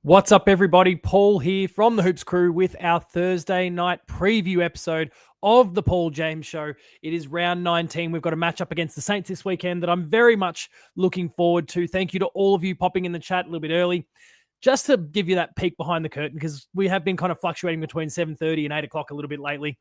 What's up, everybody? Paul here from the Hoops Crew with our Thursday night preview episode of the Paul James Show. It is round 19. We've got a matchup against the Saints this weekend that I'm very much looking forward to. Thank you to all of you popping in the chat a little bit early. Just to give you that peek behind the curtain, because we have been kind of fluctuating between 7:30 and 8 o'clock a little bit lately.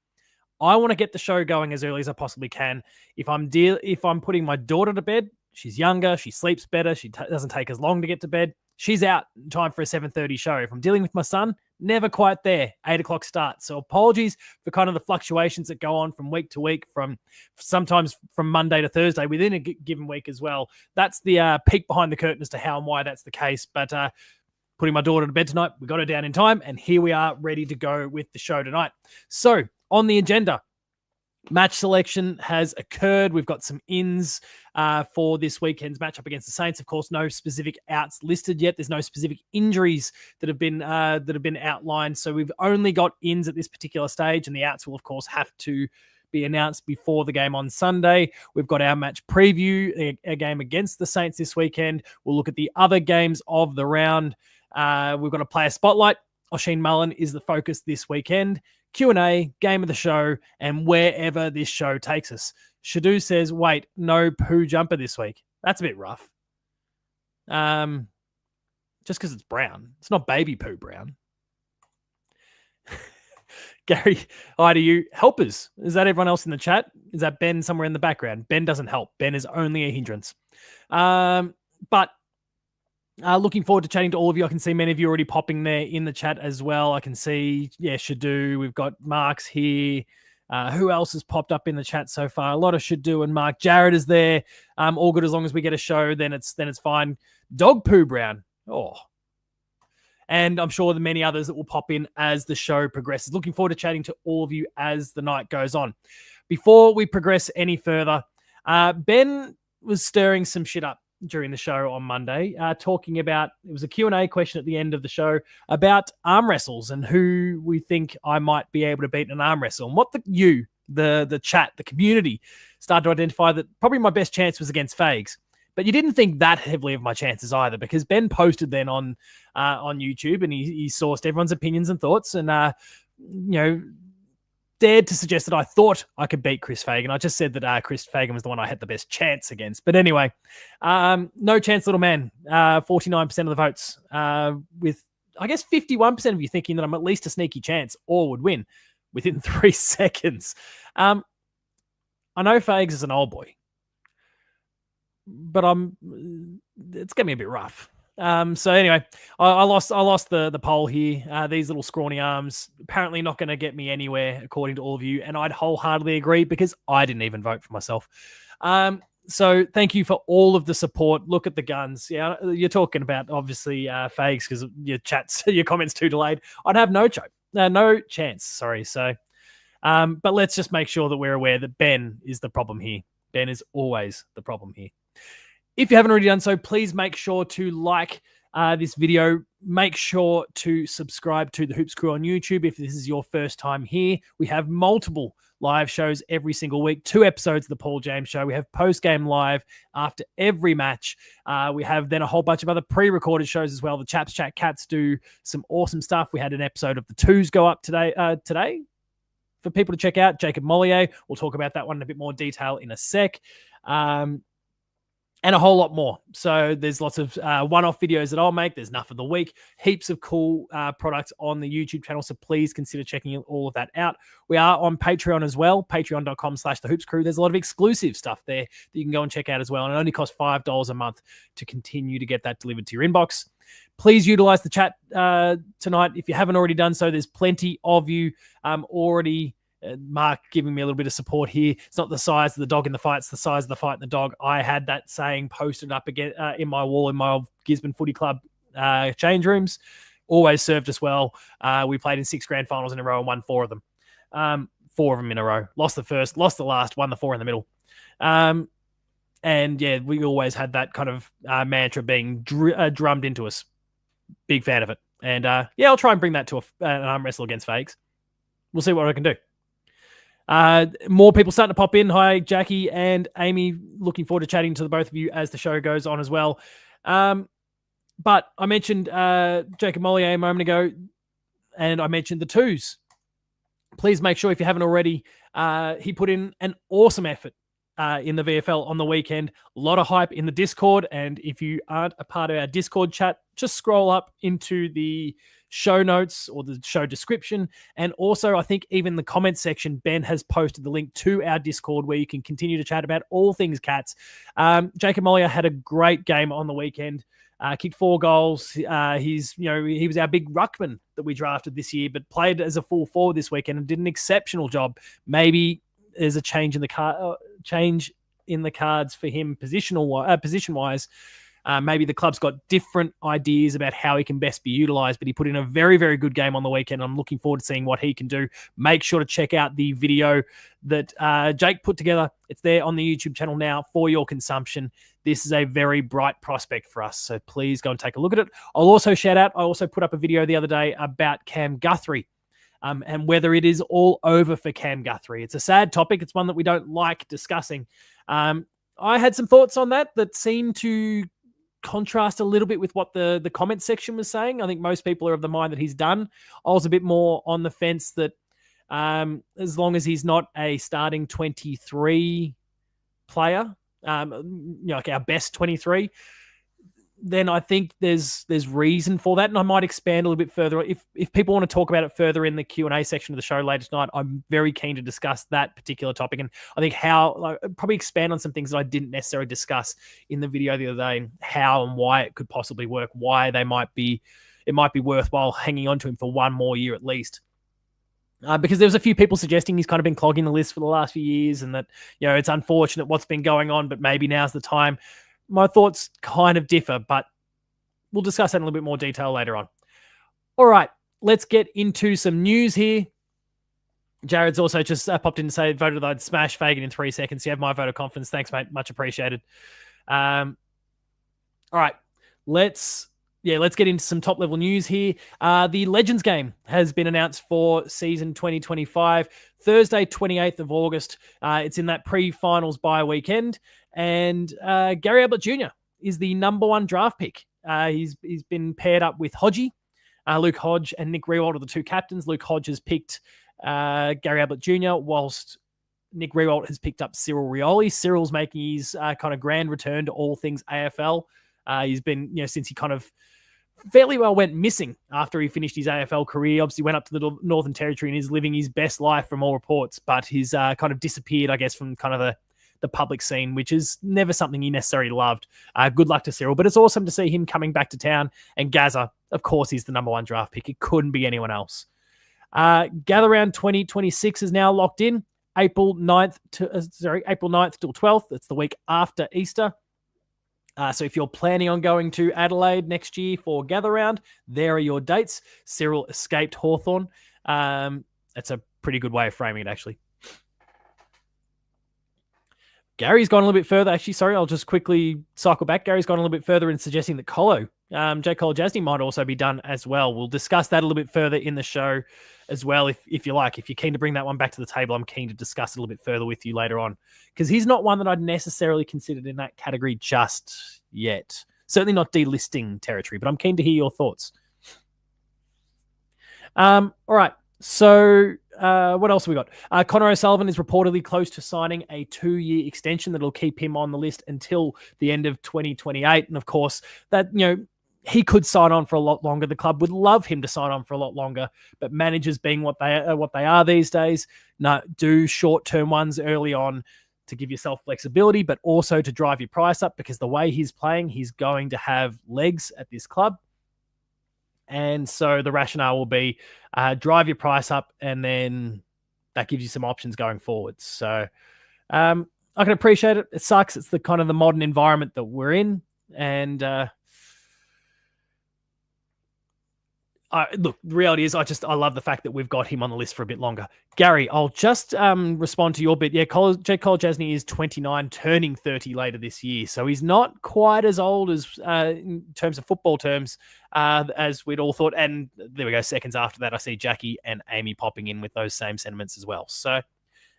I want to get the show going as early as I possibly can. If I'm putting my daughter to bed, she's younger, she sleeps better, she doesn't take as long to get to bed. She's out in time for a 7:30 show. If I'm dealing with my son, never quite there. 8 o'clock start. So apologies for kind of the fluctuations that go on from week to week, from sometimes from Monday to Thursday within a given week as well. That's the peek behind the curtain as to how and why that's the case. But putting my daughter to bed tonight, we got her down in time, and here we are ready to go with the show tonight. So on the agenda, match selection has occurred. We've got some ins for this weekend's matchup against the Saints. Of course, no specific outs listed yet. There's no specific injuries that have been outlined. So we've only got ins at this particular stage, and the outs will, of course, have to be announced before the game on Sunday. We've got our match preview, a game against the Saints this weekend. We'll look at the other games of the round. We've got a player spotlight. Oisin Mullin is the focus this weekend. Q&A, game of the show, and wherever this show takes us. Shadu says, wait, no poo jumper this week. That's a bit rough. Just because it's brown. It's not baby poo brown. Gary, hi to you. Helpers. Is that everyone else in the chat? Is that Ben somewhere in the background? Ben doesn't help. Ben is only a hindrance. But looking forward to chatting to all of you. I can see many of you already popping there in the chat as well. I can see, Shadu. We've got Mark's here. Who else has popped up in the chat so far? A lot of Shadu and Mark. Jared is there. All good as long as we get a show, then it's fine. Dog poo brown. Oh. And I'm sure the many others that will pop in as the show progresses. Looking forward to chatting to all of you as the night goes on. Before we progress any further, Ben was stirring some shit up during the show on Monday, talking about, it was a Q&A question at the end of the show about arm wrestles and who we think I might be able to beat in an arm wrestle. And what the chat, the community, started to identify that probably my best chance was against Fags. But you didn't think that heavily of my chances either, because Ben posted then on YouTube, and he sourced everyone's opinions and thoughts, and dared to suggest that I thought I could beat Chris Fagan. I just said that Chris Fagan was the one I had the best chance against. But anyway, no chance, little man. 49% of the votes, with, I guess, 51% of you thinking that I'm at least a sneaky chance or would win within 3 seconds. I know Fags is an old boy, but it's going to be a bit rough. So anyway, I lost the poll here. These little scrawny arms apparently not going to get me anywhere, according to all of you, and I'd wholeheartedly agree, because I didn't even vote for myself. So thank you for all of the support. Look at the guns. Yeah, you're talking about, obviously, Fags, because your comments too delayed. I'd have no chance. Sorry. So, but let's just make sure that we're aware that Ben is the problem here. Ben is always the problem here. If you haven't already done so, please make sure to like this video. Make sure to subscribe to the Hoops Crew on YouTube if this is your first time here. We have multiple live shows every single week, 2 episodes of the Paul James Show. We have post-game live after every match. We have then a whole bunch of other pre-recorded shows as well. The Chaps Chat Cats do some awesome stuff. We had an episode of the Twos go up today for people to check out. Jacob Mollier. We'll talk about that one in a bit more detail in a sec. And a whole lot more. So there's lots of one-off videos that I'll make. There's Enough of the Week. Heaps of cool products on the YouTube channel. So please consider checking all of that out. We are on Patreon as well. Patreon.com/thehoopscrew. There's a lot of exclusive stuff there that you can go and check out as well. And it only costs $5 a month to continue to get that delivered to your inbox. Please utilize the chat tonight. If you haven't already done so, there's plenty of you already. Mark giving me a little bit of support here. It's not the size of the dog in the fight, it's the size of the fight in the dog. I had that saying posted up again in my wall in my old Gisborne Footy Club change rooms. Always served us well. We played in 6 grand finals in a row and won 4 of them. 4 of them in a row. Lost the first, lost the last, won the 4 in the middle. And yeah, we always had that kind of mantra being drummed into us. Big fan of it. And I'll try and bring that to an arm wrestle against Fags. We'll see what I can do. More people starting to pop in. Hi, Jackie and Amy. Looking forward to chatting to the both of you as the show goes on as well. But I mentioned Jacob Mollier a moment ago, and I mentioned the twos. Please make sure if you haven't already, he put in an awesome effort in the VFL on the weekend. A lot of hype in the Discord. And if you aren't a part of our Discord chat, just scroll up into the show notes or the show description. And also, I think even the comments section, Ben has posted the link to our Discord where you can continue to chat about all things Cats. Jacob Mollier had a great game on the weekend. Kicked 4 goals. He was our big ruckman that we drafted this year, but played as a full forward this weekend and did an exceptional job. Maybe there's a change in the cards for him position wise. Maybe the club's got different ideas about how he can best be utilized, but he put in a very, very good game on the weekend. I'm looking forward to seeing what he can do. Make sure to check out the video that Jake put together. It's there on the YouTube channel now for your consumption. This is a very bright prospect for us, so please go and take a look at it. I'll also shout out, I also put up a video the other day about Cam Guthrie and whether it is all over for Cam Guthrie. It's a sad topic. It's one that we don't like discussing. I had some thoughts on that seem to contrast a little bit with what the comment section was saying. I think most people are of the mind that he's done. I was a bit more on the fence that as long as he's not a starting 23 player, like our best 23, then I think there's reason for that. And I might expand a little bit further. If people want to talk about it further in the Q&A section of the show later tonight, I'm very keen to discuss that particular topic. And I think probably expand on some things that I didn't necessarily discuss in the video the other day, how and why it could possibly work, why it might be worthwhile hanging on to him for one more year at least. Because there was a few people suggesting he's kind of been clogging the list for the last few years and that, it's unfortunate what's been going on, but maybe now's the time. My thoughts kind of differ, but we'll discuss that in a little bit more detail later on. All right, let's get into some news here. Jared's also just popped in to say, voted that I'd smash Fagan in 3 seconds. You have my vote of confidence. Thanks, mate. Much appreciated. All right, let's get into some top-level news here. The Legends game has been announced for season 2025, Thursday, 28th of August. It's in that pre-finals bye weekend. And Gary Ablett Jr. is the number 1 draft pick. He's been paired up with Hodgie. Luke Hodge and Nick Riewoldt are the 2 captains. Luke Hodge has picked Gary Ablett Jr., whilst Nick Riewoldt has picked up Cyril Rioli. Cyril's making his kind of grand return to all things AFL. He's been, since he kind of fairly well went missing after he finished his AFL career. Obviously went up to the Northern Territory and is living his best life from all reports, but he's kind of disappeared, I guess, from kind of the public scene, which is never something he necessarily loved. Good luck to Cyril, but it's awesome to see him coming back to town. And Gaza, of course, he's the number 1 draft pick. It couldn't be anyone else. Gather Round 2026 is now locked in. April 9th till 12th. It's the week after Easter. So if you're planning on going to Adelaide next year for Gather Round, there are your dates. Cyril escaped Hawthorn. That's a pretty good way of framing it, actually. Gary's gone a little bit further. Actually, sorry, I'll just quickly cycle back. Gary's gone a little bit further in suggesting that Jake Colo-Jasny might also be done as well. We'll discuss that a little bit further in the show as well, if you like. If you're keen to bring that one back to the table, I'm keen to discuss it a little bit further with you later on, because he's not one that I'd necessarily considered in that category just yet. Certainly not delisting territory, but I'm keen to hear your thoughts. All right. So what else have we got? Connor O'Sullivan is reportedly close to signing a 2-year extension that'll keep him on the list until the end of 2028. And of course, that, he could sign on for a lot longer. The club would love him to sign on for a lot longer, but managers being what they are these days, do short-term ones early on to give yourself flexibility, but also to drive your price up, because the way he's playing, he's going to have legs at this club. And so the rationale will be drive your price up, and then that gives you some options going forward. So I can appreciate it. It sucks. It's the kind of the modern environment that we're in. And look, the reality is I love the fact that we've got him on the list for a bit longer. Gary, I'll just respond to your bit. Yeah, Jake Colo-Jasny is 29, turning 30 later this year. So he's not quite as old as in terms of football terms as we'd all thought. And there we go. Seconds after that, I see Jackie and Amy popping in with those same sentiments as well. So,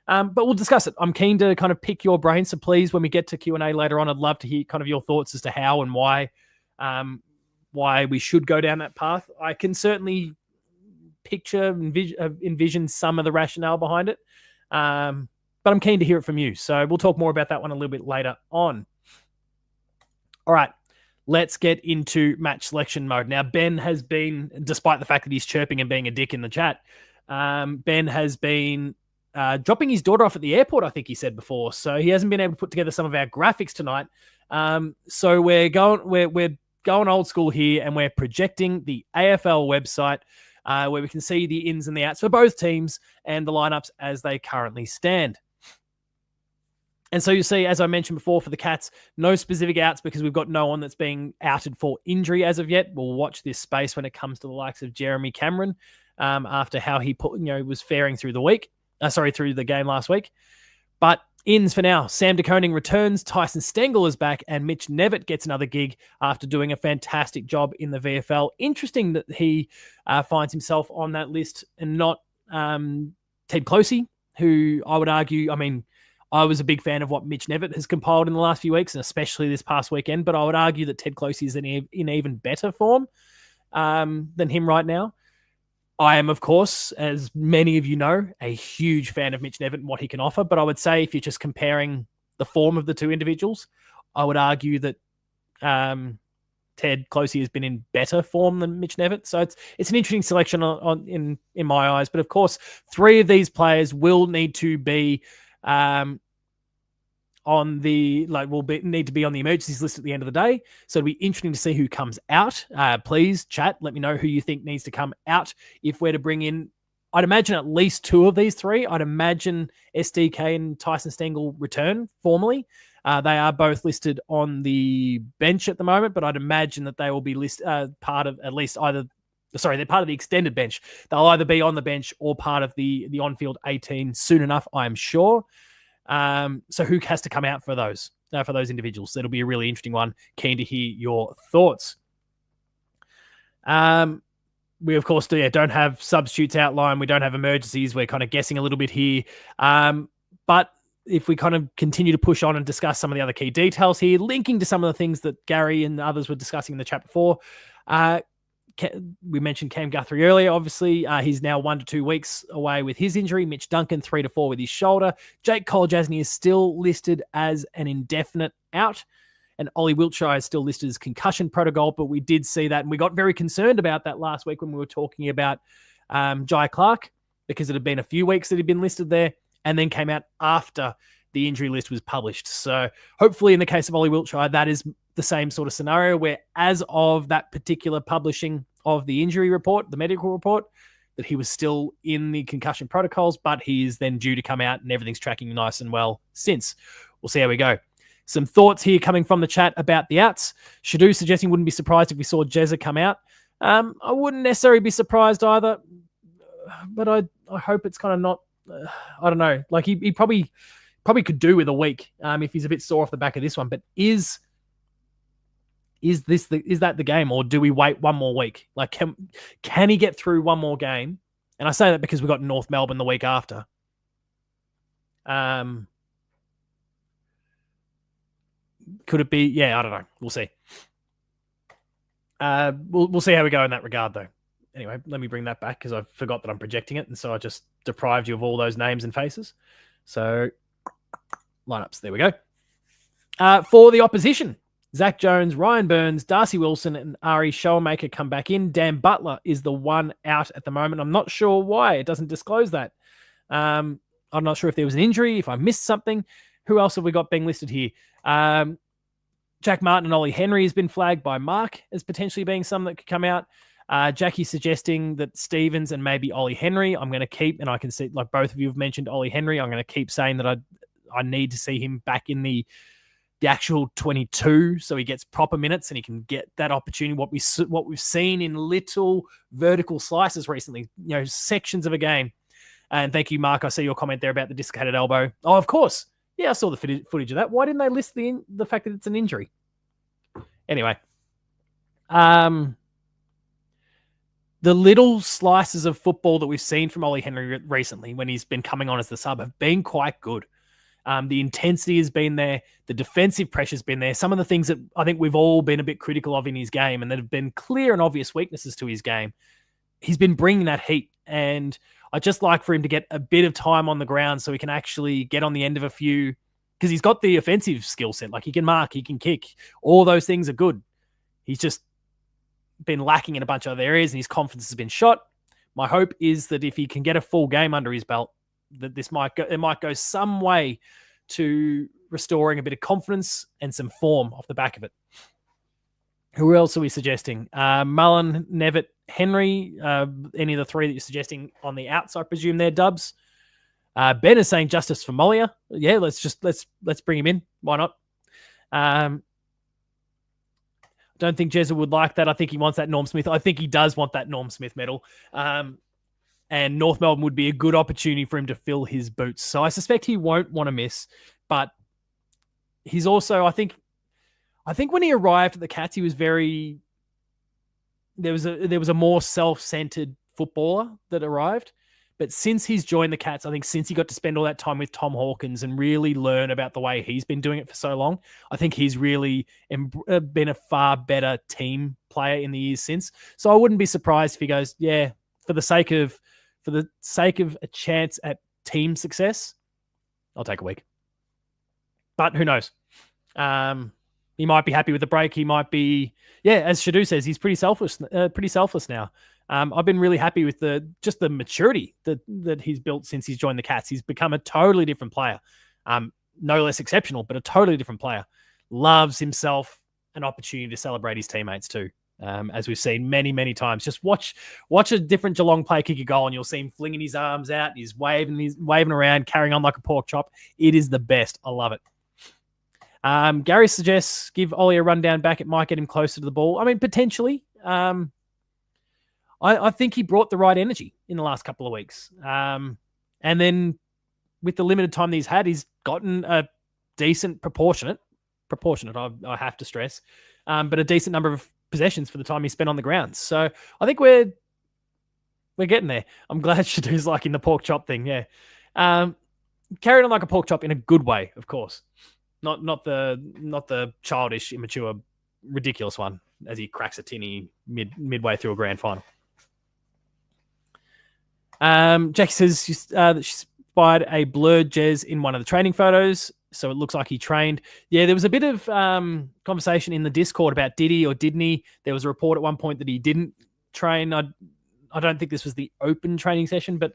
but we'll discuss it. I'm keen to kind of pick your brain. So please, when we get to Q&A later on, I'd love to hear kind of your thoughts as to how and why why we should go down that path. I can certainly picture, envision some of the rationale behind it. But I'm keen to hear it from you. So we'll talk more about that one a little bit later on. All right, let's get into match selection mode. Now, Ben has been, despite the fact that he's chirping and being a dick in the chat, Ben has been dropping his daughter off at the airport, I think he said before. So he hasn't been able to put together some of our graphics tonight. So we're going old school here, and we're projecting the AFL website where we can see the ins and the outs for both teams and the lineups as they currently stand. And so you see, as I mentioned before, for the Cats, no specific outs because we've got no one that's being outed for injury as of yet. We'll watch this space when it comes to the likes of Jeremy Cameron after how he was faring through the game last week. But ins for now, Sam De Koning returns, Tyson Stengel is back, and Mitch Nevitt gets another gig after doing a fantastic job in the VFL. Interesting that he finds himself on that list and not Ted Closey, who I would argue, I was a big fan of what Mitch Nevitt has compiled in the last few weeks, and especially this past weekend, but I would argue that Ted Closey is in even better form than him right now. I am, of course, as many of you know, a huge fan of Mitch Nevitt and what he can offer, but I would say if you're just comparing the form of the two individuals, I would argue that Ted Closey has been in better form than Mitch Nevitt. So it's an interesting selection in my eyes. But of course, three of these players will need to be need to be on the emergencies list at the end of the day. So it'll be interesting to see who comes out. Please, chat, let me know who you think needs to come out if we're to bring in. I'd imagine at least two of these three. I'd imagine SDK and Tyson Stengel return formally. They are both listed on the bench at the moment, but I'd imagine that they will be part of at least either. Sorry, they're part of the extended bench. They'll either be on the bench or part of the on-field 18 soon enough, I'm sure. So who has to come out for those individuals? That'll be a really interesting one. Keen to hear your thoughts. We, of course, don't have substitutes outlined. We don't have emergencies. We're kind of guessing a little bit here. But if we kind of continue to push on and discuss some of the other key details here, linking to some of the things that Gary and others were discussing in the chat before, we mentioned Cam Guthrie earlier. Obviously, he's now 1 to 2 weeks away with his injury. Mitch Duncan, 3 to 4 with his shoulder. Jake Cole-Jasny is still listed as an indefinite out. And Ollie Wiltshire is still listed as concussion protocol, but we did see that. And we got very concerned about that last week when we were talking about Jai Clark, because it had been a few weeks that he'd been listed there and then came out after the injury list was published. So hopefully in the case of Ollie Wiltshire, that is the same sort of scenario where as of that particular publishing of the injury report, the medical report, that he was still in the concussion protocols, but he is then due to come out and everything's tracking nice and well since. We'll see how we go. Some thoughts here coming from the chat about the outs. Shadu suggesting wouldn't be surprised if we saw Jezza come out. I wouldn't necessarily be surprised either, but I hope it's kind of not, I don't know. Like he probably could do with a week if he's a bit sore off the back of this one, but is that the game, or do we wait one more week? Like, can he get through one more game? And I say that because we've got North Melbourne the week after. Could it be? Yeah, I don't know. We'll see. We'll see how we go in that regard, though. Anyway, let me bring that back because I forgot that I'm projecting it, and so I just deprived you of all those names and faces. So, lineups. There we go. For the opposition, Zach Jones, Ryan Burns, Darcy Wilson, and Ari Showmaker come back in. Dan Butler is the one out at the moment. I'm not sure why. It doesn't disclose that. I'm not sure if there was an injury, if I missed something. Who else have we got being listed here? Jack Martin and Ollie Henry has been flagged by Mark as potentially being some that could come out. Jackie suggesting that Stevens and maybe Ollie Henry. I'm going to keep, and I can see, like both of you have mentioned Ollie Henry, I'm going to keep saying that I need to see him back in the actual 22 so he gets proper minutes and he can get that opportunity. What we've seen in little vertical slices recently, sections of a game. And thank you, Mark. I see your comment there about the dislocated elbow. Oh, of course. Yeah, I saw the footage of that. Why didn't they list the fact that it's an injury? Anyway, the little slices of football that we've seen from Ollie Henry recently when he's been coming on as the sub have been quite good. The intensity has been there. The defensive pressure's been there. Some of the things that I think we've all been a bit critical of in his game and that have been clear and obvious weaknesses to his game, he's been bringing that heat. And I just like for him to get a bit of time on the ground so he can actually get on the end of a few, because he's got the offensive skill set. Like, he can mark, he can kick. All those things are good. He's just been lacking in a bunch of other areas and his confidence has been shot. My hope is that if he can get a full game under his belt, that it might go some way to restoring a bit of confidence and some form off the back of it. Who else are we suggesting? Mullen, Nevitt, Henry, any of the three that you're suggesting on the outside, I presume they're dubs. Ben is saying justice for Molia. Yeah, let's bring him in. Why not? Don't think Jezza would like that. I think he wants that Norm Smith. I think he does want that Norm Smith medal. And North Melbourne would be a good opportunity for him to fill his boots. So I suspect he won't want to miss. But he's also, I think when he arrived at the Cats, he was very... There was a more self-centered footballer that arrived. But since he's joined the Cats, I think since he got to spend all that time with Tom Hawkins and really learn about the way he's been doing it for so long, I think he's really been a far better team player in the years since. So I wouldn't be surprised if he goes, yeah, for the sake of a chance at team success, I'll take a week. But who knows? He might be happy with the break. He might be, as Shadu says, he's pretty selfless now. I've been really happy with the maturity that he's built since he's joined the Cats. He's become a totally different player. No less exceptional, but a totally different player. Loves himself an opportunity to celebrate his teammates too. As we've seen many, many times. Just watch a different Geelong player kick a goal and you'll see him flinging his arms out. He's waving around, carrying on like a pork chop. It is the best. I love it. Gary suggests give Ollie a rundown back. It might get him closer to the ball. I mean, potentially. I think he brought the right energy in the last couple of weeks. And then with the limited time that he's had, he's gotten a decent proportionate, I have to stress, but a decent number of possessions for the time he spent on the ground. So I think we're getting there. I'm glad Shadu's liking the pork chop thing. Yeah. Carried on like a pork chop in a good way, of course. Not the childish, immature, ridiculous one as he cracks a tinny midway through a grand final. Jackie says that she spied a blurred Jez in one of the training photos, so it looks like he trained. Yeah, there was a bit of conversation in the Discord about did he or didn't he. There was a report at one point that he didn't train. I don't think this was the open training session, but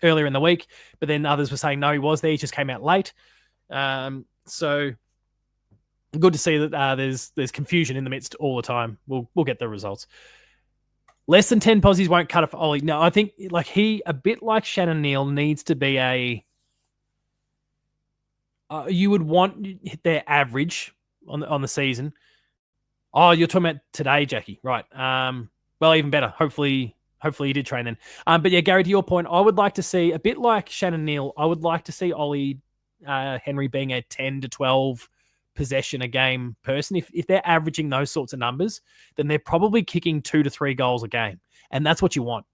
earlier in the week. But then others were saying no, he was there. He just came out late. So good to see that there's confusion in the midst all the time. We'll get the results. Less than 10 posies won't cut it for Ollie. No, I think a bit like Shannon Neal, needs to be a... you would want their average on the season. Oh, you're talking about today, Jackie. Right. Well, even better. Hopefully he did train then. But yeah, Gary, to your point, I would like to see, a bit like Shannon Neal, I would like to see Ollie Henry being a 10 to 12 possession a game person. If they're averaging those sorts of numbers, then they're probably kicking 2 to 3 goals a game. And that's what you want.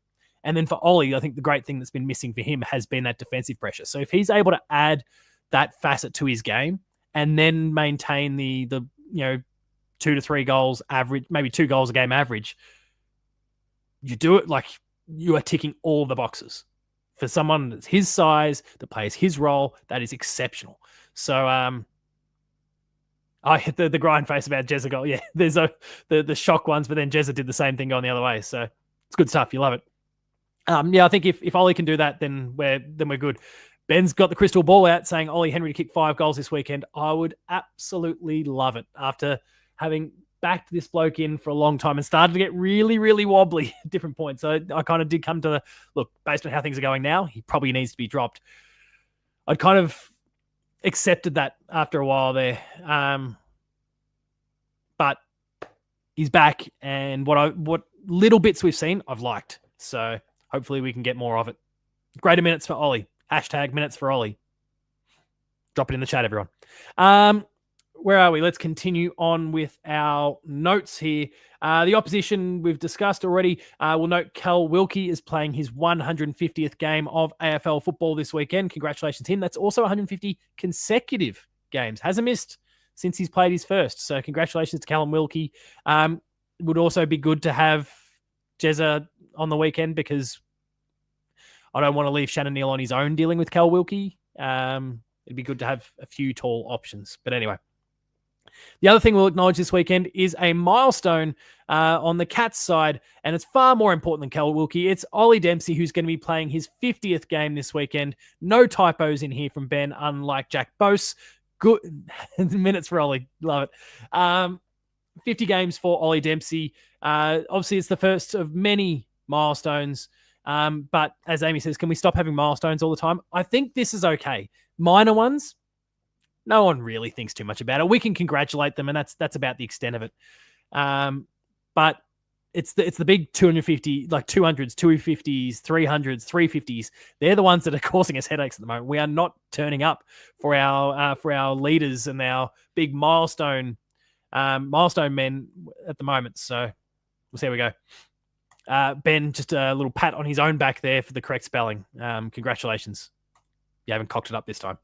And then for Ollie, I think the great thing that's been missing for him has been that defensive pressure. So if he's able to add that facet to his game and then maintain the 2 to 3 goals average, maybe 2 goals a game average, you do it like you are ticking all the boxes. For someone that's his size, that plays his role, that is exceptional. So I hit the grind face about Jezza goal. Yeah, there's the shock ones, but then Jezza did the same thing going the other way. So it's good stuff. You love it. I think if Ollie can do that, then we're good. Ben's got the crystal ball out saying Ollie Henry to kick 5 goals this weekend. I would absolutely love it after having backed this bloke in for a long time and started to get really, really wobbly at different points. So I kind of did come to look, based on how things are going now, he probably needs to be dropped. I'd kind of accepted that after a while there. But he's back, and what little bits we've seen, I've liked. So hopefully we can get more of it. Greater minutes for Ollie. # minutes for Ollie. Drop it in the chat, everyone. where are we? Let's continue on with our notes here. The opposition we've discussed already. We'll note Cal Wilkie is playing his 150th game of AFL football this weekend. Congratulations to him. That's also 150 consecutive games. Hasn't missed since he's played his first. So congratulations to Callum Wilkie. Would also be good to have Jezza on the weekend because I don't want to leave Shannon Neal on his own dealing with Cal Wilkie. It'd be good to have a few tall options. But anyway, the other thing we'll acknowledge this weekend is a milestone on the Cats side, and it's far more important than Cal Wilkie. It's Ollie Dempsey, who's going to be playing his 50th game this weekend. No typos in here from Ben, unlike Jack Bose. Good minutes for Ollie. Love it. 50 games for Ollie Dempsey. Obviously, it's the first of many milestones. But as Amy says, can we stop having milestones all the time? I think this is okay. Minor ones, no one really thinks too much about it. We can congratulate them, and that's about the extent of it. But it's the big 250, like 200s, 250s, 300s, 350s. They're the ones that are causing us headaches at the moment. We are not turning up for our leaders and our big milestone men at the moment. So we'll see how we go. Ben, just a little pat on his own back there for the correct spelling. Congratulations. You haven't cocked it up this time.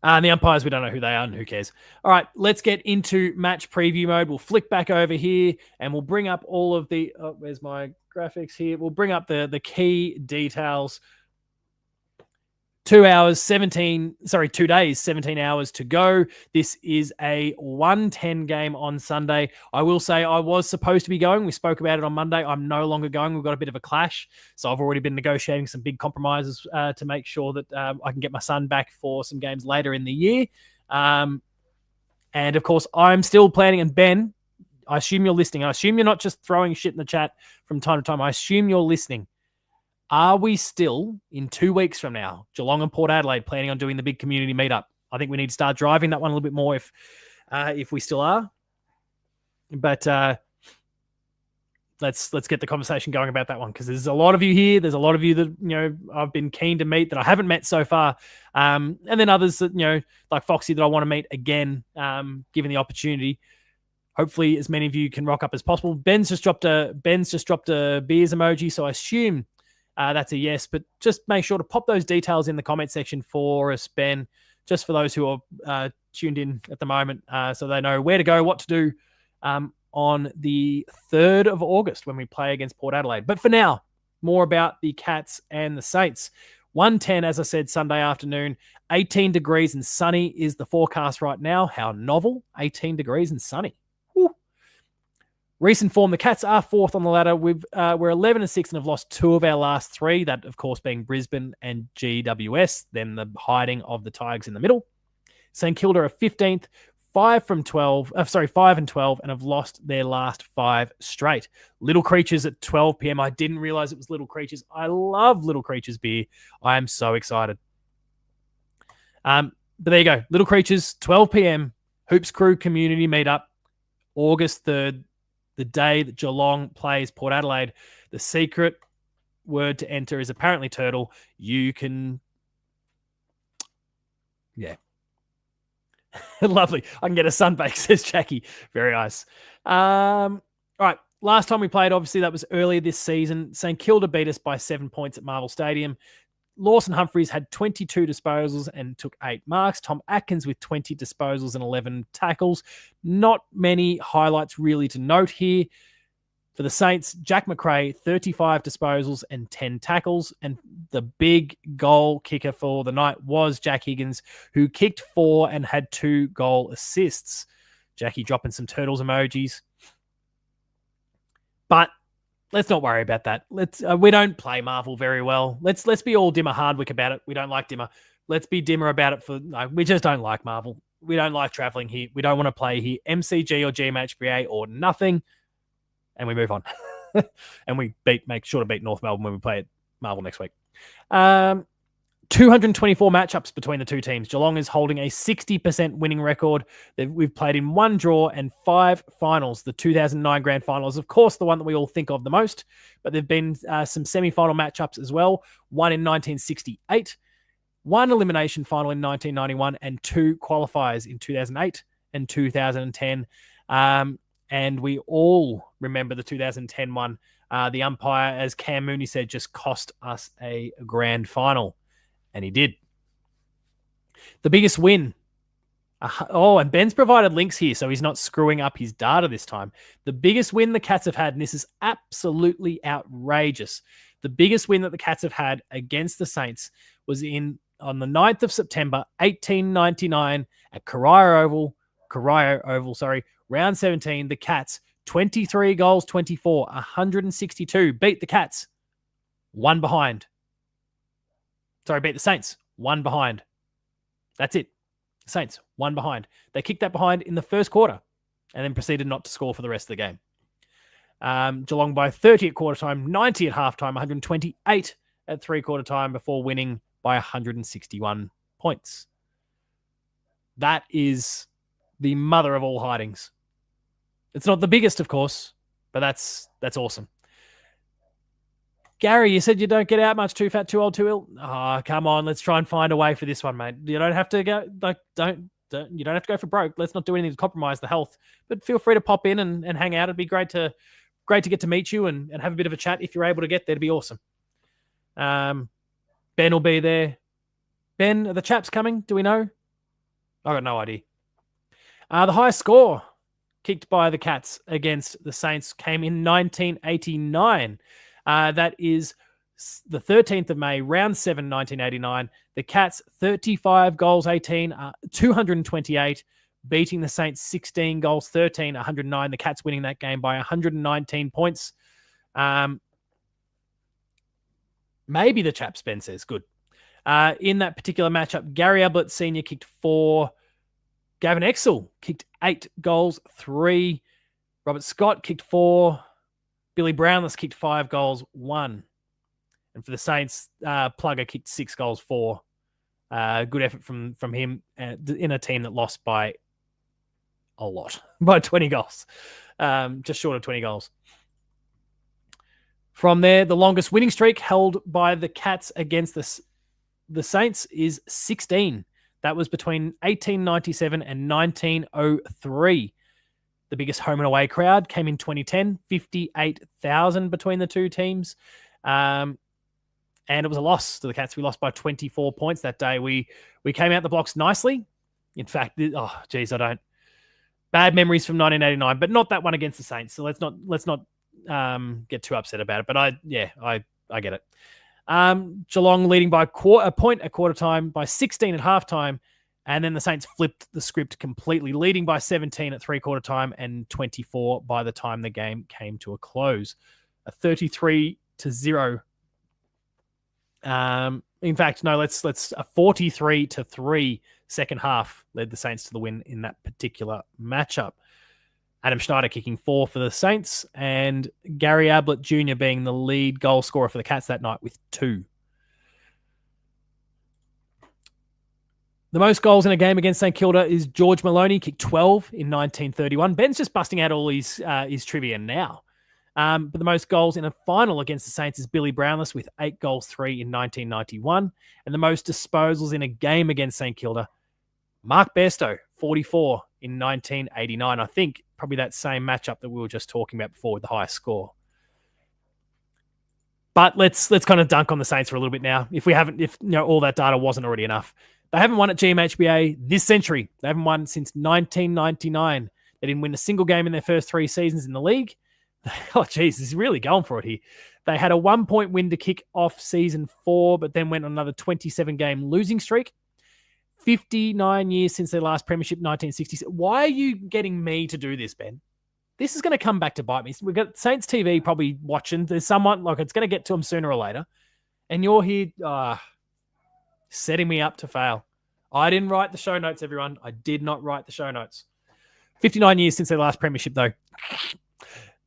And the umpires, we don't know who they are and who cares. All right, let's get into match preview mode. We'll flick back over here and we'll bring up all of the... Oh, where's my graphics here? We'll bring up the key details. 2 days, 17 hours to go. This is a 1:10 game on Sunday. I will say I was supposed to be going. We spoke about it on Monday. I'm no longer going. We've got a bit of a clash. So I've already been negotiating some big compromises to make sure that I can get my son back for some games later in the year. And of course, I'm still planning. And Ben, I assume you're listening. I assume you're not just throwing shit in the chat from time to time. I assume you're listening. Are we still, in 2 weeks from now, Geelong and Port Adelaide, planning on doing the big community meetup? I think we need to start driving that one a little bit more if we still are. But let's get the conversation going about that one, because there's a lot of you here. There's a lot of you that I've been keen to meet that I haven't met so far, and then others that like Foxy that I want to meet again, given the opportunity. Hopefully, as many of you can rock up as possible. Ben's just dropped a beers emoji, so I assume. That's a yes, but just make sure to pop those details in the comment section for us, Ben, just for those who are tuned in at the moment, so they know where to go, what to do on the 3rd of August when we play against Port Adelaide. But for now, more about the Cats and the Saints. 1:10, as I said, Sunday afternoon, 18 degrees and sunny is the forecast right now. How novel, 18 degrees and sunny. Woo. Recent form, the Cats are 4th on the ladder. We're 11-6 and have lost 2 of our last 3. That, of course, being Brisbane and GWS. Then the hiding of the Tigers in the middle. St Kilda are 15th, 5 and 12, and have lost their last 5 straight. Little Creatures at 12 p.m. I didn't realize it was Little Creatures. I love Little Creatures beer. I am so excited. But there you go. Little Creatures, 12 p.m. Hoops Crew community meetup, August 3rd. The day that Geelong plays Port Adelaide. The secret word to enter is apparently turtle. You can... Yeah. Lovely. I can get a sunbake, says Jackie. Very nice. All right. Last time we played, obviously, that was earlier this season. St Kilda beat us by 7 points at Marvel Stadium. Lawson Humphreys had 22 disposals and took 8 marks. Tom Atkins with 20 disposals and 11 tackles. Not many highlights really to note here. For the Saints, Jack McRae, 35 disposals and 10 tackles. And the big goal kicker for the night was Jack Higgins, who kicked 4 and had 2 goal assists. Jackie dropping some turtles emojis. But let's not worry about that. We don't play Marvel very well. Let's be all Dimmer Hardwick about it. We don't like Dimmer. Let's be Dimmer about it we just don't like Marvel. We don't like traveling here. We don't want to play here. MCG or GMHBA or nothing. And we move on. And we make sure to beat North Melbourne when we play at Marvel next week. 224 matchups between the two teams. Geelong is holding a 60% winning record. We've played in 1 draw and 5 finals. The 2009 grand final is, of course, the one that we all think of the most, but there have been some semi-final matchups as well. One in 1968, one elimination final in 1991, and 2 qualifiers in 2008 and 2010. And we all remember the 2010 one. The umpire, as Cam Mooney said, just cost us a grand final. And he did. The biggest win. And Ben's provided links here, so he's not screwing up his data this time. The biggest win the Cats have had, and this is absolutely outrageous. The biggest win that the Cats have had against the Saints was on the 9th of September, 1899 at Corio Oval, round 17. The Cats, 23 goals, 24, 162. Beat the Cats, one behind. Beat the Saints, one behind. That's it. Saints, one behind. They kicked that behind in the first quarter and then proceeded not to score for the rest of the game. Geelong by 30 at quarter time, 90 at halftime, 128 at three-quarter time before winning by 161 points. That is the mother of all hidings. It's not the biggest, of course, but that's awesome. Gary, you said you don't get out much. Too fat, too old, too ill. Oh, come on. Let's try and find a way for this one, mate. You don't have to go, you don't have to go for broke. Let's not do anything to compromise the health, but feel free to pop in and hang out. It'd be great to get to meet you and have a bit of a chat. If you're able to get there, it'd be awesome. Ben will be there. Ben, are the chaps coming? Do we know? I got no idea. The highest score kicked by the Cats against the Saints came in 1989. That is the 13th of May, round 7, 1989. The Cats, 35 goals, 18, 228, beating the Saints 16 goals, 13, 109. The Cats winning that game by 119 points. Maybe the chaps, Ben says. Good. In that particular matchup, Gary Ablett Sr. kicked 4. Gavin Exel kicked 8 goals, 3. Robert Scott kicked 4. Billy Brownless kicked 5 goals, 1. And for the Saints, Plugger kicked 6 goals, 4. Good effort from him in a team that lost by a lot, by 20 goals. Just short of 20 goals. From there, the longest winning streak held by the Cats against the Saints is 16. That was between 1897 and 1903. The biggest home and away crowd came in 2010, 58,000 between the two teams. And it was a loss to the Cats. We lost by 24 points that day. We came out the blocks nicely. In fact, bad memories from 1989, but not that one against the Saints. So let's not get too upset about it. But I get it. Geelong leading by a point at quarter time, by 16 at halftime. And then the Saints flipped the script completely, leading by 17 at three-quarter time and 24 by the time the game came to a close. A 33-0. In fact, no, let's a 43-3 second half led the Saints to the win in that particular matchup. Adam Schneider kicking 4 for the Saints and Gary Ablett Jr. being the lead goal scorer for the Cats that night with 2. The most goals in a game against St Kilda is George Maloney, kicked 12 in 1931. Ben's just busting out all his trivia now. But the most goals in a final against the Saints is Billy Brownless with 8 goals, 3 in 1991. And the most disposals in a game against St Kilda, Mark Bairstow, 44 in 1989. I think probably that same matchup that we were just talking about before with the highest score. But let's kind of dunk on the Saints for a little bit now. If all that data wasn't already enough. They haven't won at GMHBA this century. They haven't won since 1999. They didn't win a single game in their first 3 seasons in the league. Oh, geez, this is really going for it here. They had a 1-point win to kick off season 4, but then went on another 27-game losing streak. 59 years since their last premiership, 1960s. Why are you getting me to do this, Ben? This is going to come back to bite me. We've got Saints TV probably watching. There's someone, it's going to get to them sooner or later. And you're here setting me up to fail. I didn't write the show notes, everyone. I did not write the show notes. 59 years since their last premiership, though.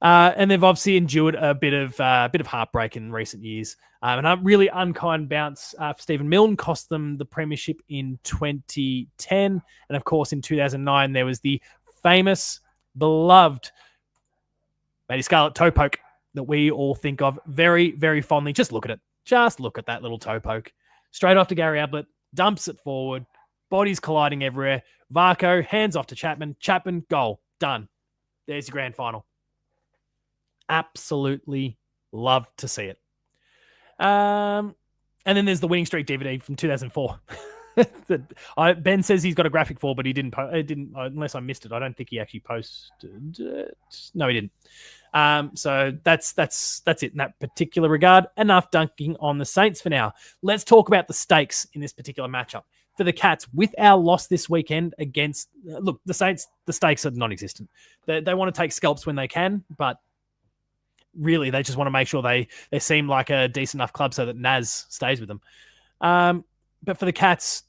And they've obviously endured a bit of heartbreak in recent years. And a really unkind bounce for Stephen Milne cost them the premiership in 2010. And of course, in 2009, there was the famous, beloved Matty Scarlett toe poke that we all think of very, very fondly. Just look at it. Just look at that little toe poke. Straight off to Gary Ablett. dumps it forward, bodies colliding everywhere. Varco, hands off to Chapman. Chapman, goal. Done. There's your grand final. Absolutely love to see it. And then there's the winning streak DVD from 2004. Ben says he's got a graphic for, but he didn't. Unless I missed it. I don't think he actually posted it. No, he didn't. So that's it in that particular regard. Enough dunking on the Saints for now. Let's talk about the stakes in this particular matchup. For the Cats, with our loss this weekend against... look, the Saints, the stakes are non-existent. They want to take scalps when they can, but really they just want to make sure they seem like a decent enough club so that Naz stays with them. But for the Cats,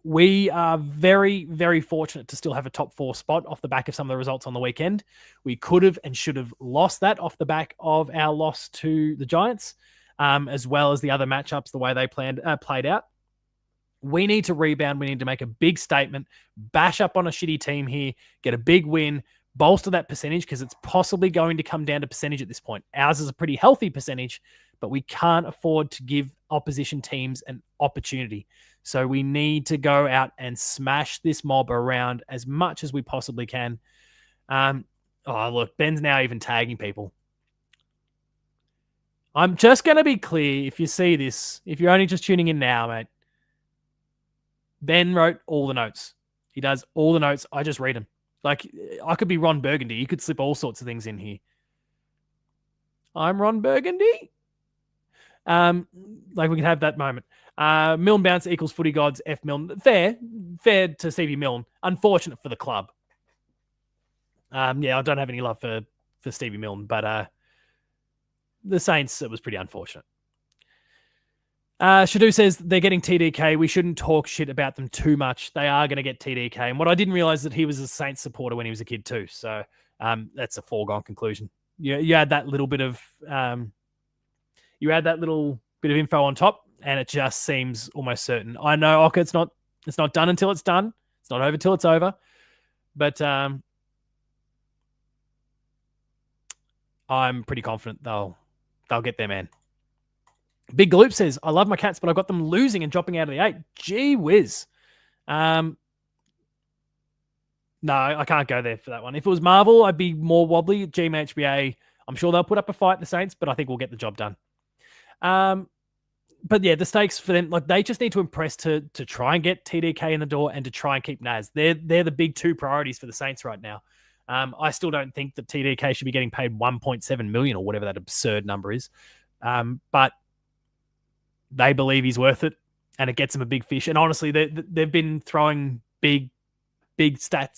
we are very, very fortunate to still have a top 4 spot off the back of some of the results on the weekend. We could have and should have lost that off the back of our loss to the Giants, as well as the other matchups, the way they played out. We need to rebound. We need to make a big statement, bash up on a shitty team here, get a big win, bolster that percentage, because it's possibly going to come down to percentage at this point. Ours is a pretty healthy percentage, but we can't afford to give opposition teams an opportunity. So we need to go out and smash this mob around as much as we possibly can. Look, Ben's now even tagging people. I'm just going to be clear, if you see this, if you're only just tuning in now, mate, Ben wrote all the notes. He does all the notes. I just read them. Like, I could be Ron Burgundy. You could slip all sorts of things in here. I'm Ron Burgundy. Like, we can have that moment. Milne bounce equals footy gods. F Milne. Fair to Stevie Milne. Unfortunate for the club. I don't have any love for Stevie Milne, but the Saints, it was pretty unfortunate. Shadu says they're getting TDK. We shouldn't talk shit about them too much. They are going to get TDK. And what I didn't realize is that he was a Saints supporter when he was a kid too. So that's a foregone conclusion. You add that little bit of info on top, and it just seems almost certain. I know, it's not done until it's done. It's not over till it's over. But I'm pretty confident they'll get their man. Big Gloop says, I love my Cats, but I got them losing and dropping out of the 8. Gee whiz. No, I can't go there for that one. If it was Marvel, I'd be more wobbly. GMHBA, I'm sure they'll put up a fight, the Saints, but I think we'll get the job done. But yeah, the stakes for them, like, they just need to impress to try and get TDK in the door and to try and keep Naz. They're the big 2 priorities for the Saints right now. I still don't think that TDK should be getting paid 1.7 million or whatever that absurd number is. But they believe he's worth it, and it gets them a big fish. And honestly, they've been throwing big fat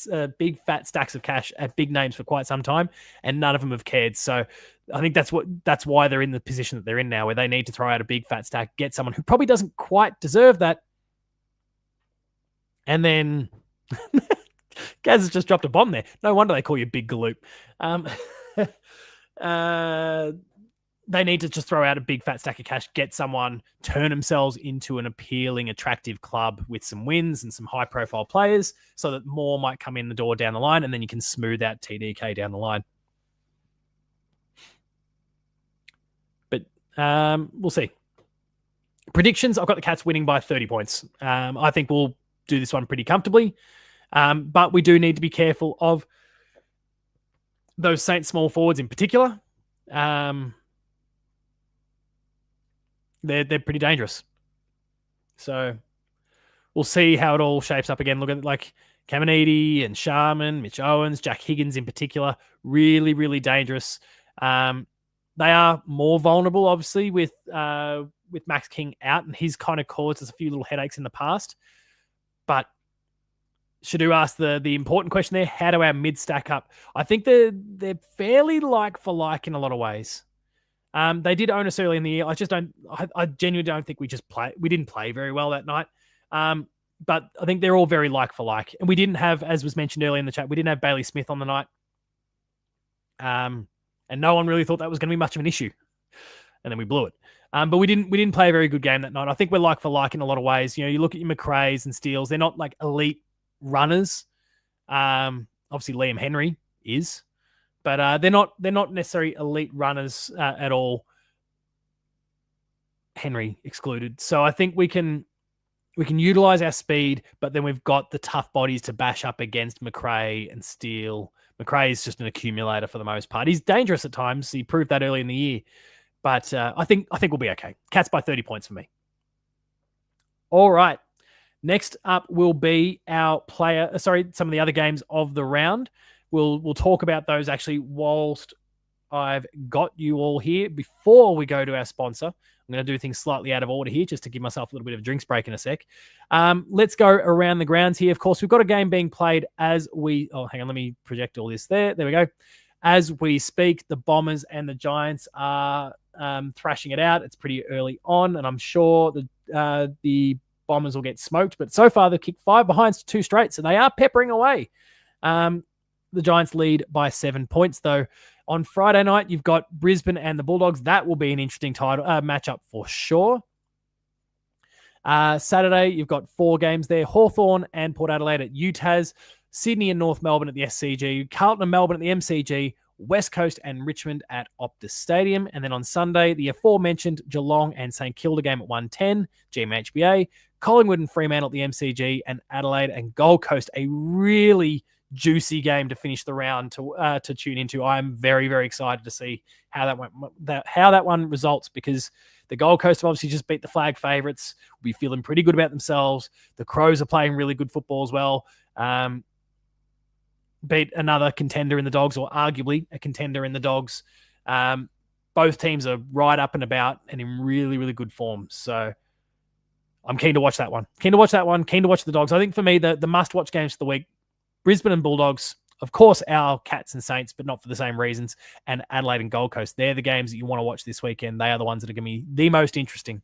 stacks of cash at big names for quite some time, and none of them have cared. So I think that's why they're in the position that they're in now, where they need to throw out a big fat stack, get someone who probably doesn't quite deserve that. And then Gaz has just dropped a bomb there. No wonder they call you Big Galoop. They need to just throw out a big fat stack of cash, get someone, turn themselves into an appealing, attractive club with some wins and some high-profile players so that more might come in the door down the line, and then you can smooth out TDK down the line. But we'll see. Predictions, I've got the Cats winning by 30 points. I think we'll do this one pretty comfortably. But we do need to be careful of those Saints small forwards in particular. They're pretty dangerous. So we'll see how it all shapes up again. Look at like Caminiti and Sharman, Mitch Owens, Jack Higgins in particular, really, really dangerous. They are more vulnerable, obviously, with Max King out, and he's kind of caused us a few little headaches in the past. But Shadu asked the important question there, how do our mids stack up? I think they're fairly like for like in a lot of ways. They did own us early in the year. I genuinely don't think we didn't play very well that night. But I think they're all very like for like. And we didn't have, as was mentioned earlier in the chat, we didn't have Bailey Smith on the night. And no one really thought that was going to be much of an issue. And then we blew it. But we didn't play a very good game that night. I think we're like for like in a lot of ways. You know, you look at your McRae's and Steeles, they're not like elite runners. Obviously Liam Henry is. But they're not necessarily elite runners at all. Henry excluded. So I think we can we can utilize our speed, but then we've got the tough bodies to bash up against McRae and Steele. McRae is just an accumulator for the most part. He's dangerous at times. He proved that early in the year, but I think we'll be okay. Cats by 30 points for me. All right. Next up will be some of the other games of the round. We'll talk about those actually whilst I've got you all here. Before we go to our sponsor, I'm going to do things slightly out of order here just to give myself a little bit of a drinks break in a sec. Let's go around the grounds here. Of course, we've got a game being played as we... Oh, hang on. Let me project all this there. There we go. As we speak, the Bombers and the Giants are thrashing it out. It's pretty early on, and I'm sure the Bombers will get smoked. But so far, they've kicked 5 behinds to 2 straight, so they are peppering away. The Giants lead by 7 points, though. On Friday night, you've got Brisbane and the Bulldogs. That will be an interesting matchup for sure. Saturday, you've got 4 games there. Hawthorn and Port Adelaide at UTAS. Sydney and North Melbourne at the SCG. Carlton and Melbourne at the MCG. West Coast and Richmond at Optus Stadium. And then on Sunday, the aforementioned Geelong and St Kilda game at 1:10, GMHBA. Collingwood and Fremantle at the MCG. And Adelaide and Gold Coast, a really juicy game to finish the round to tune into. I'm very, very excited to see how that one results, because the Gold Coast have obviously just beat the flag favourites. Will be feeling pretty good about themselves. The Crows are playing really good football as well. Beat another contender in the Dogs, or arguably a contender in the Dogs. Both teams are right up and about and in really, really good form. So I'm keen to watch that one. Keen to watch the Dogs. I think for me, the must-watch games for the week, Brisbane and Bulldogs, of course, our Cats and Saints, but not for the same reasons, and Adelaide and Gold Coast. They're the games that you want to watch this weekend. They are the ones that are going to be the most interesting.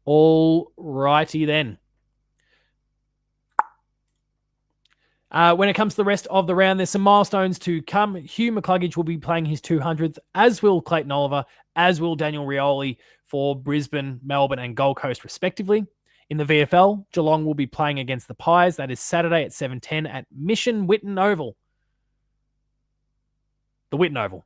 All righty then. When it comes to the rest of the round, there's some milestones to come. Hugh McCluggage will be playing his 200th, as will Clayton Oliver, as will Daniel Rioli for Brisbane, Melbourne, and Gold Coast, respectively. In the VFL, Geelong will be playing against the Pies. That is Saturday at 7:10 at Mission Whitten Oval. The Whitten Oval.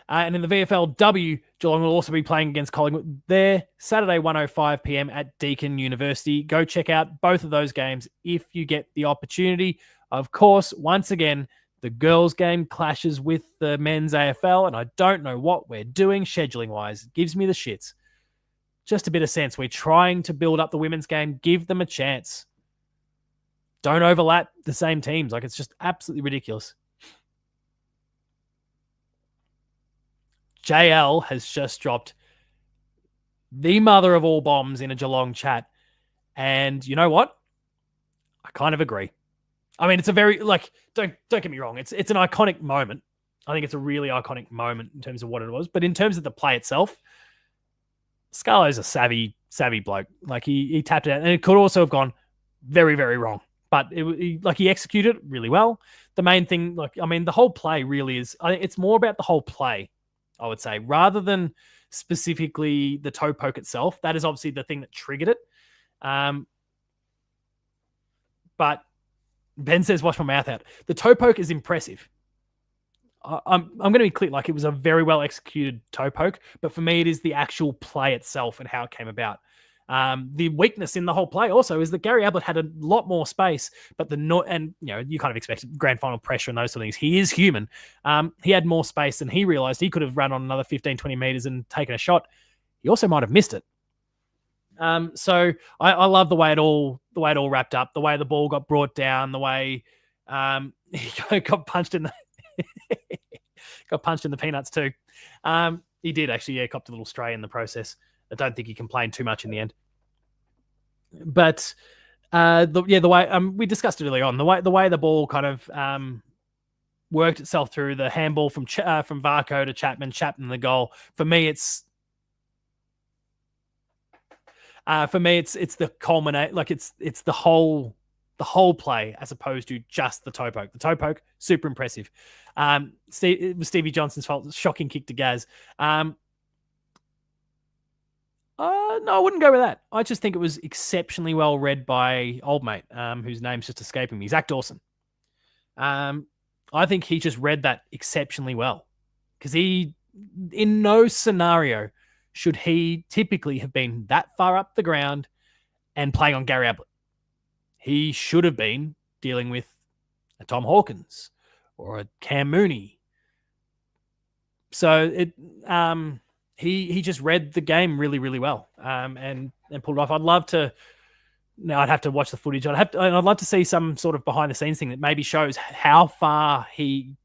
And in the VFLW, Geelong will also be playing against Collingwood there, Saturday 1:05 p.m. at Deakin University. Go check out both of those games if you get the opportunity. Of course, once again, the girls' game clashes with the men's AFL, and I don't know what we're doing scheduling-wise. It gives me the shits. Just a bit of sense. We're trying to build up the women's game. Give them a chance. Don't overlap the same teams. Like, it's just absolutely ridiculous. JL has just dropped the mother of all bombs in a Geelong chat. And you know what? I kind of agree. I mean, it's a very, don't get me wrong. It's an iconic moment. I think it's a really iconic moment in terms of what it was. But in terms of the play itself, Scarlo's a savvy bloke. Like, he tapped it out, and it could also have gone very, very wrong. But he executed it really well. The main thing, the whole play really is, I think it's more about the whole play, I would say, rather than specifically the toe poke itself. That is obviously the thing that triggered it. But Ben says, wash my mouth out. The toe poke is impressive. I'm going to be clear. Like, it was a very well executed toe poke, but for me, it is the actual play itself and how it came about. The weakness in the whole play also is that Gary Ablett had a lot more space, but you kind of expect grand final pressure and those sort of things. He is human. He had more space, and he realized he could have run on another 15, 20 meters and taken a shot. He also might have missed it. So I love the way it all wrapped up, the way the ball got brought down, the way he got punched in the got punched in the peanuts too. He did actually, copped a little stray in the process. I don't think he complained too much in the end. But the way we discussed it earlier on, the way the ball kind of worked itself through the handball from Varco to Chapman the goal. For me, it's the culminate, it's the whole play as opposed to just the toe poke. The toe poke, super impressive. It was Stevie Johnson's fault. Shocking kick to Gaz. No, I wouldn't go with that. I just think it was exceptionally well read by old mate, whose name's just escaping me, Zach Dawson. I think he just read that exceptionally well, because he, in no scenario, should he typically have been that far up the ground and playing on Gary Ablett. He should have been dealing with a Tom Hawkins or a Cam Mooney. So he just read the game really, really well and pulled it off. I'd love to. Now I'd have to watch the footage. I'd love to see some sort of behind the scenes thing that maybe shows how far he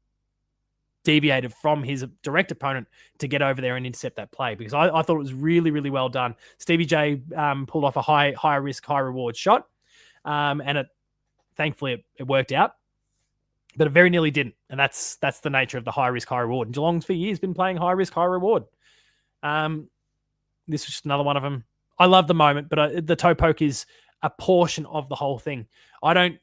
deviated from his direct opponent to get over there and intercept that play, because I thought it was really, really well done. Stevie J pulled off a high risk, high reward shot, and thankfully it worked out, but it very nearly didn't, and that's the nature of the high risk, high reward. And Geelong's for years been playing high risk, high reward. This was just another one of them. I love the moment, but the toe poke is a portion of the whole thing. I don't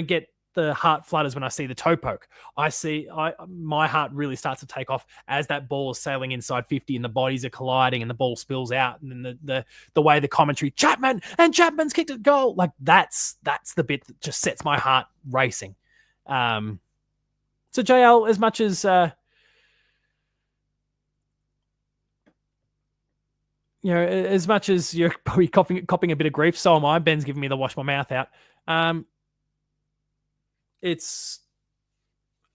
get the heart flutters when I see the toe poke. My heart really starts to take off as that ball is sailing inside 50 and the bodies are colliding and the ball spills out, and then the way the commentary, Chapman's kicked a goal, like that's the bit that just sets my heart racing. So JL, as much as as much as you're probably copying a bit of grief, so am I. Ben's giving me the wash my mouth out. It's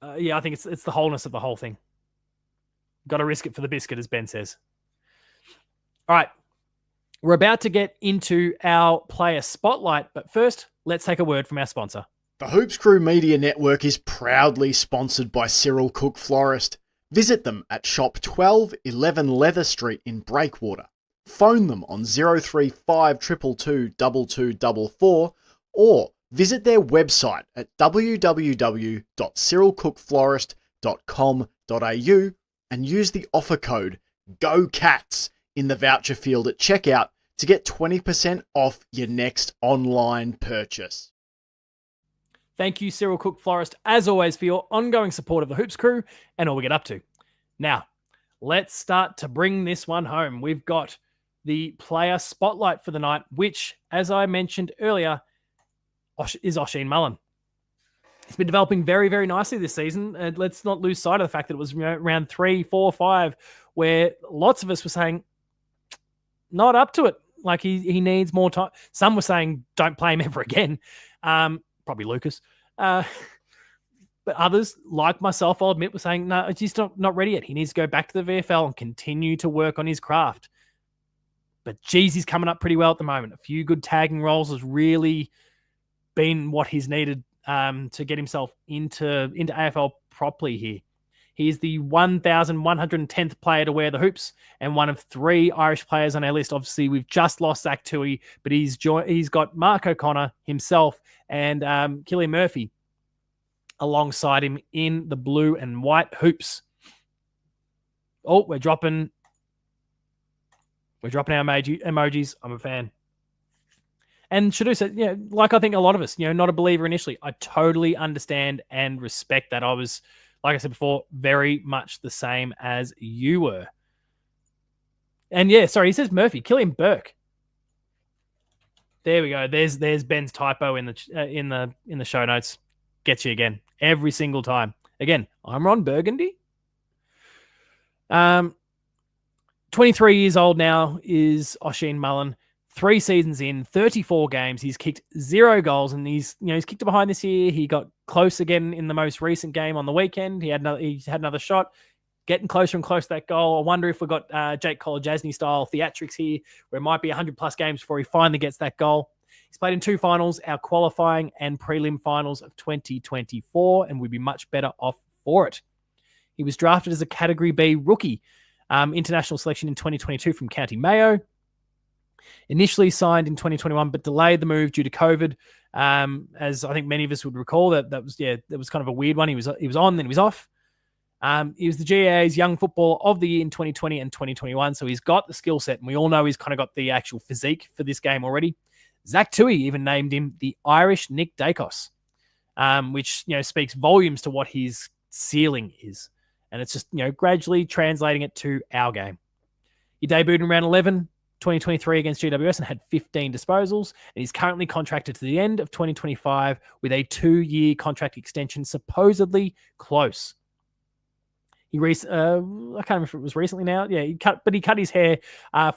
I think it's the wholeness of the whole thing. Got to risk it for the biscuit, as Ben says. All right, we're about to get into our player spotlight, but first, let's take a word from our sponsor. The Hoops Crew Media Network is proudly sponsored by Cyril Cook Florist. Visit them at shop 1211 Leather Street in Breakwater. Phone them on 035 222 2244 or visit their website at www.cyrilcookflorist.com.au and use the offer code GOCATS in the voucher field at checkout to get 20% off your next online purchase. Thank you, Cyril Cook Florist, as always, for your ongoing support of the Hoops Crew and all we get up to. Now, let's start to bring this one home. We've got the player spotlight for the night, which, as I mentioned earlier, is Oisin Mullin. He's been developing very, very nicely this season. And let's not lose sight of the fact that it was round 3, 4, 5, where lots of us were saying, not up to it. Like he needs more time. Some were saying, don't play him ever again. Probably Lucas. But others, like myself, I'll admit, were saying, no, it's just not ready yet. He needs to go back to the VFL and continue to work on his craft. But geez, he's coming up pretty well at the moment. A few good tagging roles has really been what he's needed to get himself into AFL properly here. He is the 1,110th player to wear the hoops and one of 3 Irish players on our list. Obviously, we've just lost Zach Tui, but he's got Mark O'Connor himself and Killian Murphy alongside him in the blue and white hoops. Oh, we're dropping our emojis. I'm a fan. And Shadu said, like I think a lot of us, not a believer initially. I totally understand and respect that. I was, like I said before, very much the same as you were. And he says Murphy, Killian Burke. There we go. There's Ben's typo in the show notes. Gets you again every single time. Again, I'm Ron Burgundy. 23 years old now is Oisin Mullin. 3 seasons in, 34 games. He's kicked 0 goals, and he's kicked it behind this year. He got close again in the most recent game on the weekend. He had another shot, getting closer and closer to that goal. I wonder if we've got Jake Kolodjasny style theatrics here, where it might be 100 plus games before he finally gets that goal. He's played in 2 finals, our qualifying and prelim finals of 2024, and we'd be much better off for it. He was drafted as a Category B rookie, international selection in 2022 from County Mayo. Initially signed in 2021, but delayed the move due to COVID. As I think many of us would recall, that was kind of a weird one. He was on, then he was off. He was the GAA's Young Footballer of the Year in 2020 and 2021, so he's got the skill set, and we all know he's kind of got the actual physique for this game already. Zach Tui even named him the Irish Nick Dacos, which speaks volumes to what his ceiling is, and it's just gradually translating it to our game. He debuted in round 11. 2023 against GWS and had 15 disposals, and he's currently contracted to the end of 2025 with a 2-year contract extension supposedly close. I can't remember if it was recently now. Yeah, he cut his hair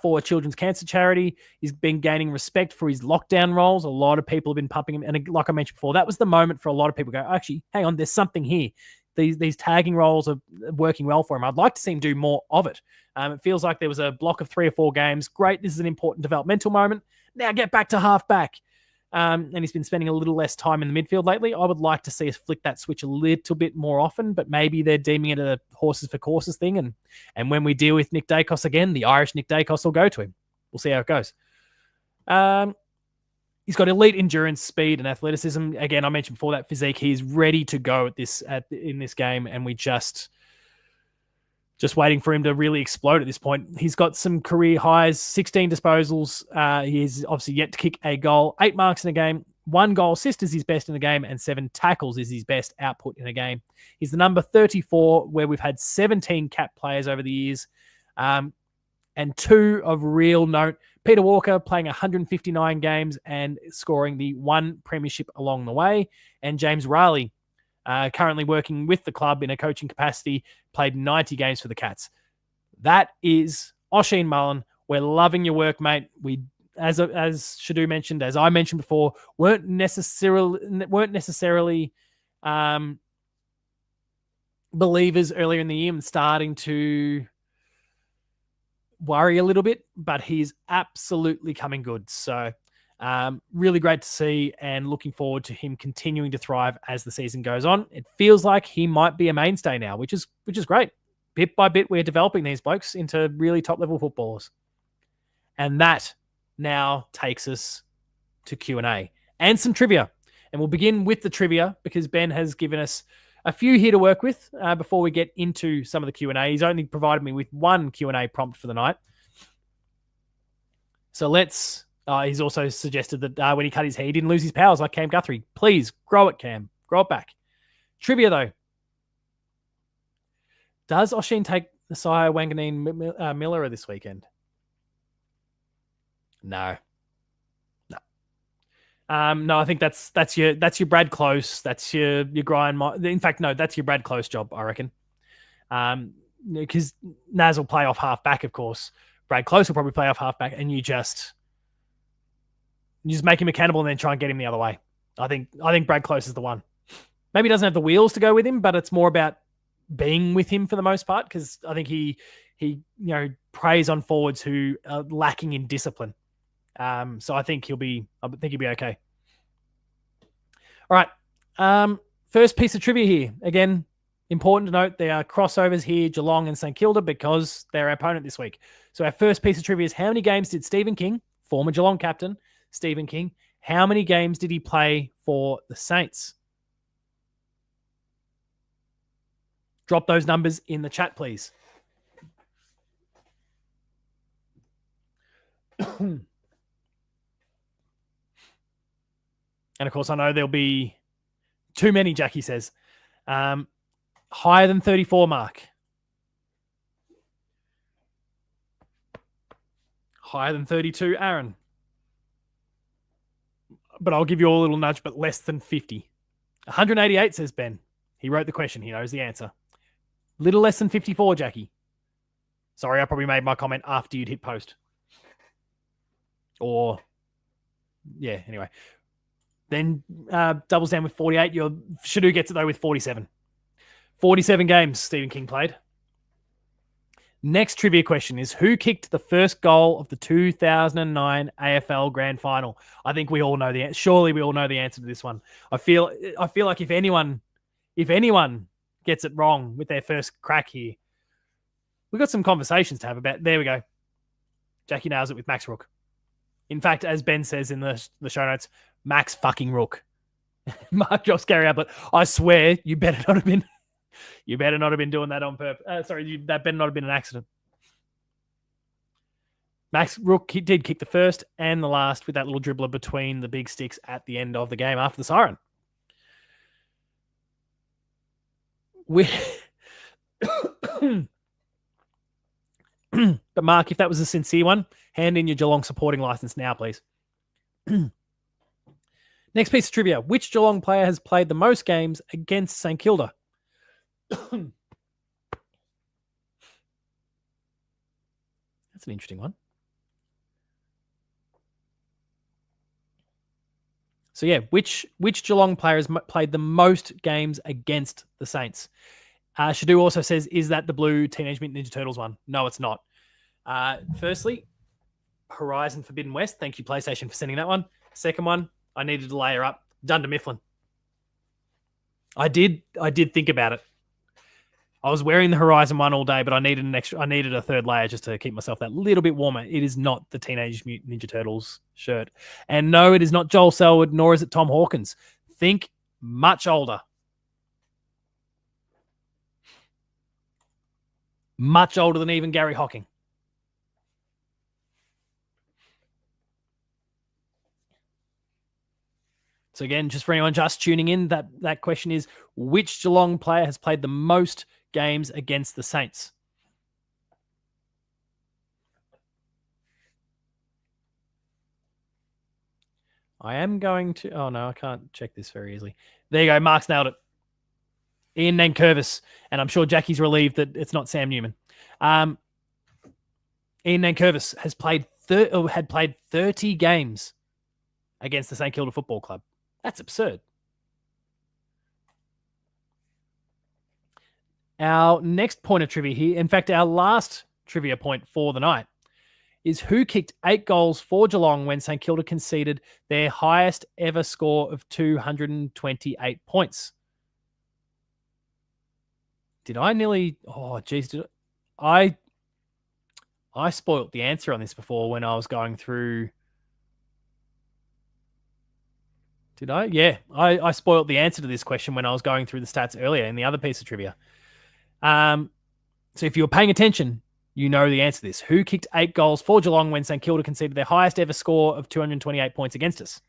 for a children's cancer charity. He's been gaining respect for his lockdown roles. A lot of people have been pumping him. And like I mentioned before, that was the moment for a lot of people to go, actually, hang on, there's something here. These tagging roles are working well for him. I'd like to see him do more of it. It feels like there was a block of 3 or 4 games. Great, this is an important developmental moment. Now get back to halfback. And he's been spending a little less time in the midfield lately. I would like to see us flick that switch a little bit more often, but maybe they're deeming it a horses for courses thing. And when we deal with Nick Dacos again, the Irish Nick Dacos will go to him. We'll see how it goes. He's got elite endurance, speed, and athleticism. Again, I mentioned before that physique. He's ready to go in this game, and we just waiting for him to really explode at this point. He's got some career highs, 16 disposals. He's obviously yet to kick a goal, 8 marks in a game, 1 goal assist is his best in the game, and 7 tackles is his best output in a game. He's the number 34, where we've had 17 cap players over the years, and 2 of real note. Peter Walker playing 159 games and scoring the 1 premiership along the way, and James Riley, currently working with the club in a coaching capacity, played 90 games for the Cats. That is Oisin Mullen. We're loving your work, mate. We, as Shadu mentioned, as I mentioned before, weren't necessarily believers earlier in the year and starting to worry a little bit, but he's absolutely coming good. So really great to see, and looking forward to him continuing to thrive as the season goes on. It feels like he might be a mainstay now, which is great. Bit by bit, we're developing these blokes into really top-level footballers. And that now takes us to Q&A and some trivia. And we'll begin with the trivia because Ben has given us a few here to work with before we get into some of the Q&A. He's only provided me with 1 Q&A prompt for the night. So let's... he's also suggested that when he cut his hair, he didn't lose his powers like Cam Guthrie. Please, grow it, Cam. Grow it back. Trivia, though. Does Oisin take Nasiah Wanganeen Miller this weekend? No. No, I think that's your Brad Close. That's your Brian. In fact, no, that's your Brad Close job, I reckon. Because Naz will play off half back, of course. Brad Close will probably play off half back, and you just make him accountable and then try and get him the other way. I think Brad Close is the one. Maybe he doesn't have the wheels to go with him, but it's more about being with him for the most part, because I think he preys on forwards who are lacking in discipline. So I think he'll be okay. All right. First piece of trivia here. Again, important to note there are crossovers here, Geelong and St Kilda, because they're our opponent this week. So our first piece of trivia is, how many games did Stephen King, former Geelong captain, Stephen King, how many games did he play for the Saints? Drop those numbers in the chat, please. And, of course, I know there'll be too many, Jackie says. Higher than 34, Mark. Higher than 32, Aaron. But I'll give you all a little nudge, but less than 50. 188, says Ben. He wrote the question. He knows the answer. Little less than 54, Jackie. Sorry, I probably made my comment after you'd hit post. Or, yeah, anyway. Then doubles down with 48. Your Shadu gets it, though, with 47. 47 games Stephen King played. Next trivia question is, who kicked the first goal of the 2009 AFL Grand Final? I think we all know the answer. Surely we all know the answer to this one. I feel like if anyone gets it wrong with their first crack here, we've got some conversations to have about. There we go. Jackie nails it with Max Rook. In fact, as Ben says in the show notes, Max fucking Rook. Mark Josh Gary Ablett. I swear you better not have been. You better not have been doing that on purpose. That better not have been an accident. Max Rook did kick the first and the last with that little dribbler between the big sticks at the end of the game after the siren. But Mark, if that was a sincere one, hand in your Geelong supporting license now, please. Next piece of trivia. Which Geelong player has played the most games against St Kilda? That's an interesting one. So yeah, which Geelong players played the most games against the Saints? Shadu also says, is that the blue Teenage Mutant Ninja Turtles one? No, it's not. Firstly, Horizon Forbidden West. Thank you, PlayStation, for sending that one. Second one, I needed to layer up. Dunder Mifflin. I did think about it. I was wearing the Horizon one all day, but I needed a third layer just to keep myself that little bit warmer. It is not the Teenage Mutant Ninja Turtles shirt. And no, it is not Joel Selwood, nor is it Tom Hawkins. Think much older. Much older than even Gary Hocking. So again, just for anyone just tuning in, that question is, which Geelong player has played the most games against the Saints? I am going to... Oh, no, I can't check this very easily. There you go. Mark's nailed it. Ian Nankervis. And I'm sure Jackie's relieved that it's not Sam Newman. Ian Nankervis has had played 30 games against the St Kilda Football Club. That's absurd. Our next point of trivia here, in fact, our last trivia point for the night, is who kicked 8 goals for Geelong when St Kilda conceded their highest ever score of 228 points. Did I nearly... Oh, geez. I spoilt the answer on this before when I was going through... Did I? Yeah, I spoilt the answer to this question when I was going through the stats earlier in the other piece of trivia. So if you were paying attention, you know the answer to this. Who kicked 8 goals for Geelong when St Kilda conceded their highest ever score of 228 points against us?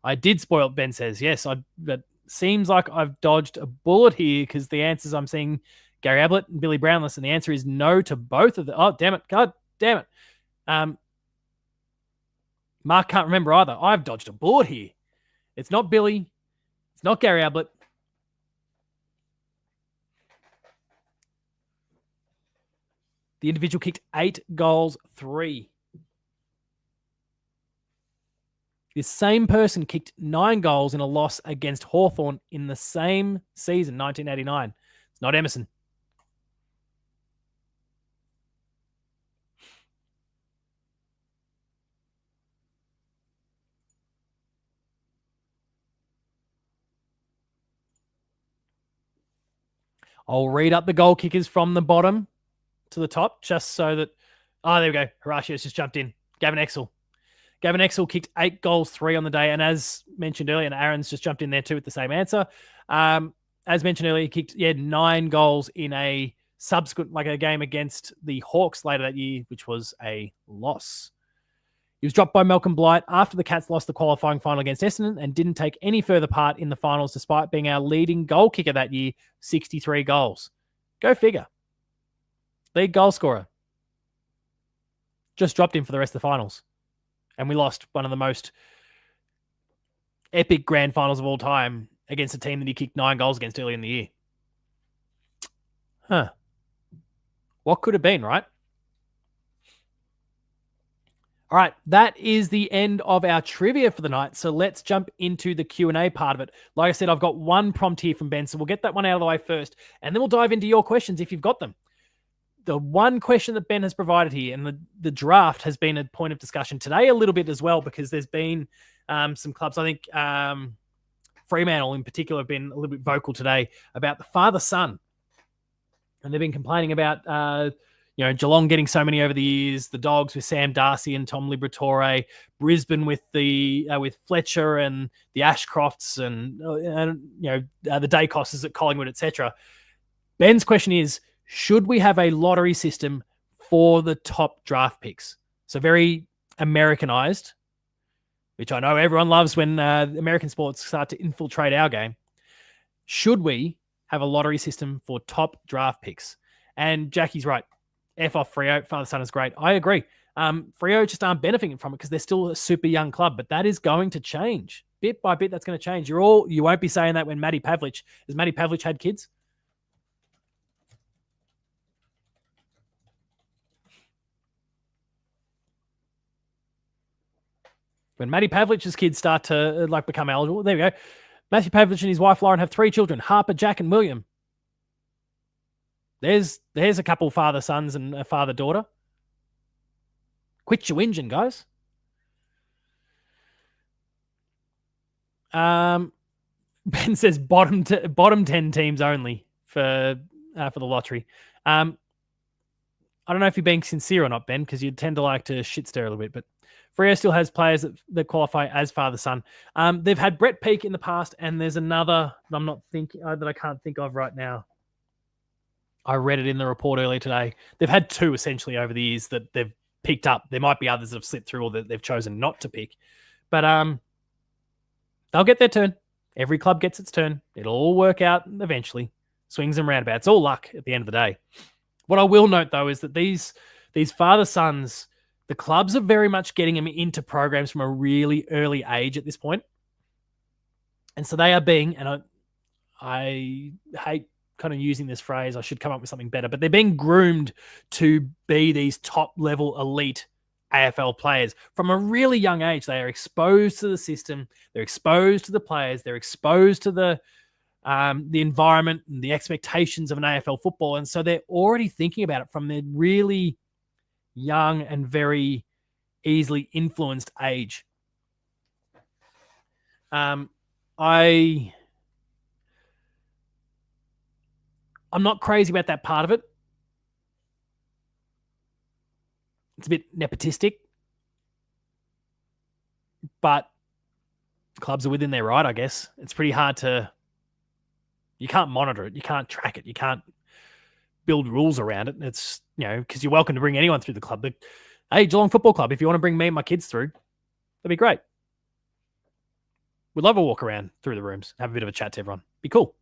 I did spoil it, Ben says. Yes, that seems like I've dodged a bullet here because the answers I'm seeing Gary Ablett and Billy Brownless, and the answer is no to both of them. Oh, damn it. God damn it. Mark can't remember either. I've dodged a bullet here. It's not Billy. It's not Gary Ablett. The individual kicked 8 goals, 3. This same person kicked 9 goals in a loss against Hawthorn in the same season, 1989. It's not Emerson. I'll read up the goal kickers from the bottom to the top, just so that... Oh, there we go. Horatius just jumped in. Gavin Exel. Gavin Exel kicked 8 goals, 3 on the day. And as mentioned earlier, and Aaron's just jumped in there too with the same answer. As mentioned earlier, he kicked 9 goals in a subsequent, like a game against the Hawks later that year, which was a loss. He was dropped by Malcolm Blight after the Cats lost the qualifying final against Essendon and didn't take any further part in the finals despite being our leading goal kicker that year, 63 goals. Go figure. League goal scorer. Just dropped him for the rest of the finals. And we lost one of the most epic grand finals of all time against a team that he kicked 9 goals against early in the year. Huh. What could have been, right? All right, that is the end of our trivia for the night. So let's jump into the Q&A part of it. Like I said, I've got one prompt here from Ben, so we'll get that one out of the way first, and then we'll dive into your questions if you've got them. The one question that Ben has provided here, and the draft has been a point of discussion today a little bit as well, because there's been some clubs, I think Fremantle in particular, have been a little bit vocal today about the father-son. And they've been complaining about... Geelong getting so many over the years, the Dogs with Sam Darcy and Tom Liberatore, Brisbane with with Fletcher and the Ashcrofts and the Dacosses at Collingwood, etc. Ben's question is, should we have a lottery system for the top draft picks? So very Americanized, which I know everyone loves when American sports start to infiltrate our game. Should we have a lottery system for top draft picks? And Jackie's right. F off Freo. Father-son is great. I agree. Freo just aren't benefiting from it because they're still a super young club, but that is going to change. Bit by bit, that's going to change. You won't be saying that when Matty Pavlich... Has Matty Pavlich had kids? When Matty Pavlich's kids start to become eligible, there we go. Matthew Pavlich and his wife Lauren have 3 children: Harper, Jack, and William. There's a couple father sons and a father daughter. Quit your whinging, guys. Ben says bottom 10 teams only for the lottery. I don't know if you're being sincere or not, Ben, because you tend to like to shit stir a little bit, but Freo still has players that qualify as father-son. They've had Brett Peake in the past, and there's another that I can't think of right now. I read it in the report earlier today. They've had 2 essentially over the years that they've picked up. There might be others that have slipped through or that they've chosen not to pick. But they'll get their turn. Every club gets its turn. It'll all work out eventually. Swings and roundabouts. All luck at the end of the day. What I will note, though, is that these father-sons, the clubs are very much getting them into programs from a really early age at this point. And so they are being, and I hate kind of using this phrase, I should come up with something better, but they're being groomed to be these top-level elite AFL players. From a really young age, they are exposed to the system, they're exposed to the players, they're exposed to the environment and the expectations of an AFL football. And so they're already thinking about it from their really young and very easily influenced age. I'm not crazy about that part of it. It's a bit nepotistic, but clubs are within their right, I guess. It's pretty hard you can't monitor it. You can't track it. You can't build rules around it. It's, because you're welcome to bring anyone through the club. But, hey, Geelong Football Club, if you want to bring me and my kids through, that'd be great. We'd love a walk around through the rooms, have a bit of a chat to everyone. Be cool.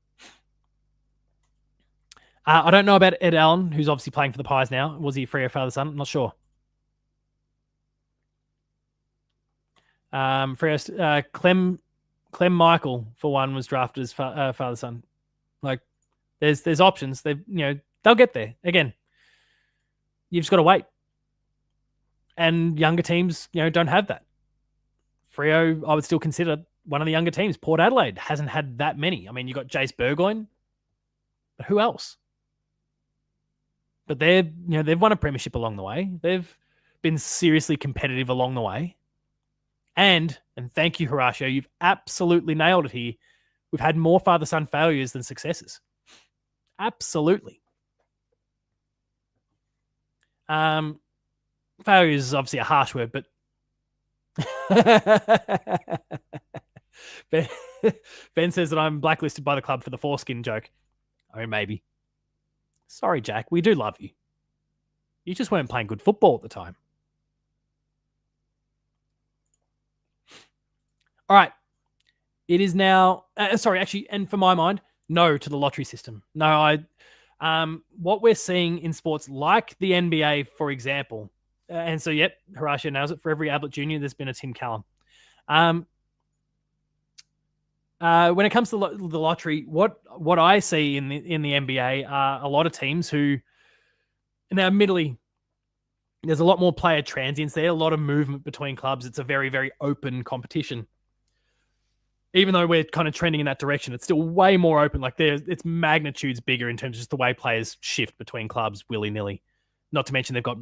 I don't know about Ed Allen, who's obviously playing for the Pies now. Was he a Freo father-son? I'm not sure. Freo, Clem Michael, for one, was drafted as father-son. Like, there's options. They'll get there. Again, you've just got to wait. And younger teams, don't have that. Freo, I would still consider one of the younger teams. Port Adelaide hasn't had that many. I mean, you got Jace Burgoyne, but who else? But they've won a premiership along the way. They've been seriously competitive along the way. And thank you, Horatio, you've absolutely nailed it here. We've had more father-son failures than successes. Absolutely. Failures is obviously a harsh word, but Ben says that I'm blacklisted by the club for the foreskin joke. I mean, maybe. Sorry, Jack. We do love you. You just weren't playing good football at the time. All right. It is now... and for my mind, no to the lottery system. No, what we're seeing in sports like the NBA, for example, and so, yep, Horatio nails it. For every Ablett Jr., there's been a Tim Callum. When it comes to the lottery, what I see in the NBA are a lot of teams who, now admittedly, there's a lot more player transients there, a lot of movement between clubs. It's a very, very open competition. Even though we're kind of trending in that direction, it's still way more open. Like its magnitude's bigger in terms of just the way players shift between clubs willy-nilly. Not to mention they've got,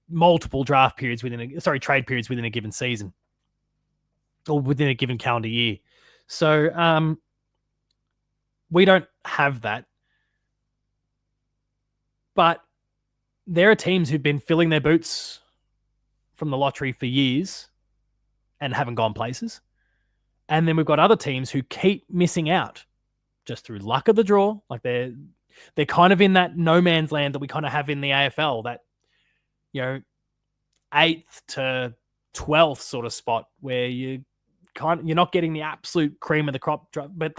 multiple trade periods within a given season or within a given calendar year. So we don't have that. But there are teams who've been filling their boots from the lottery for years and haven't gone places. And then we've got other teams who keep missing out just through luck of the draw. Like they're kind of in that no man's land that we kind of have in the AFL, that, 8th to 12th sort of spot where you're not getting the absolute cream of the crop, but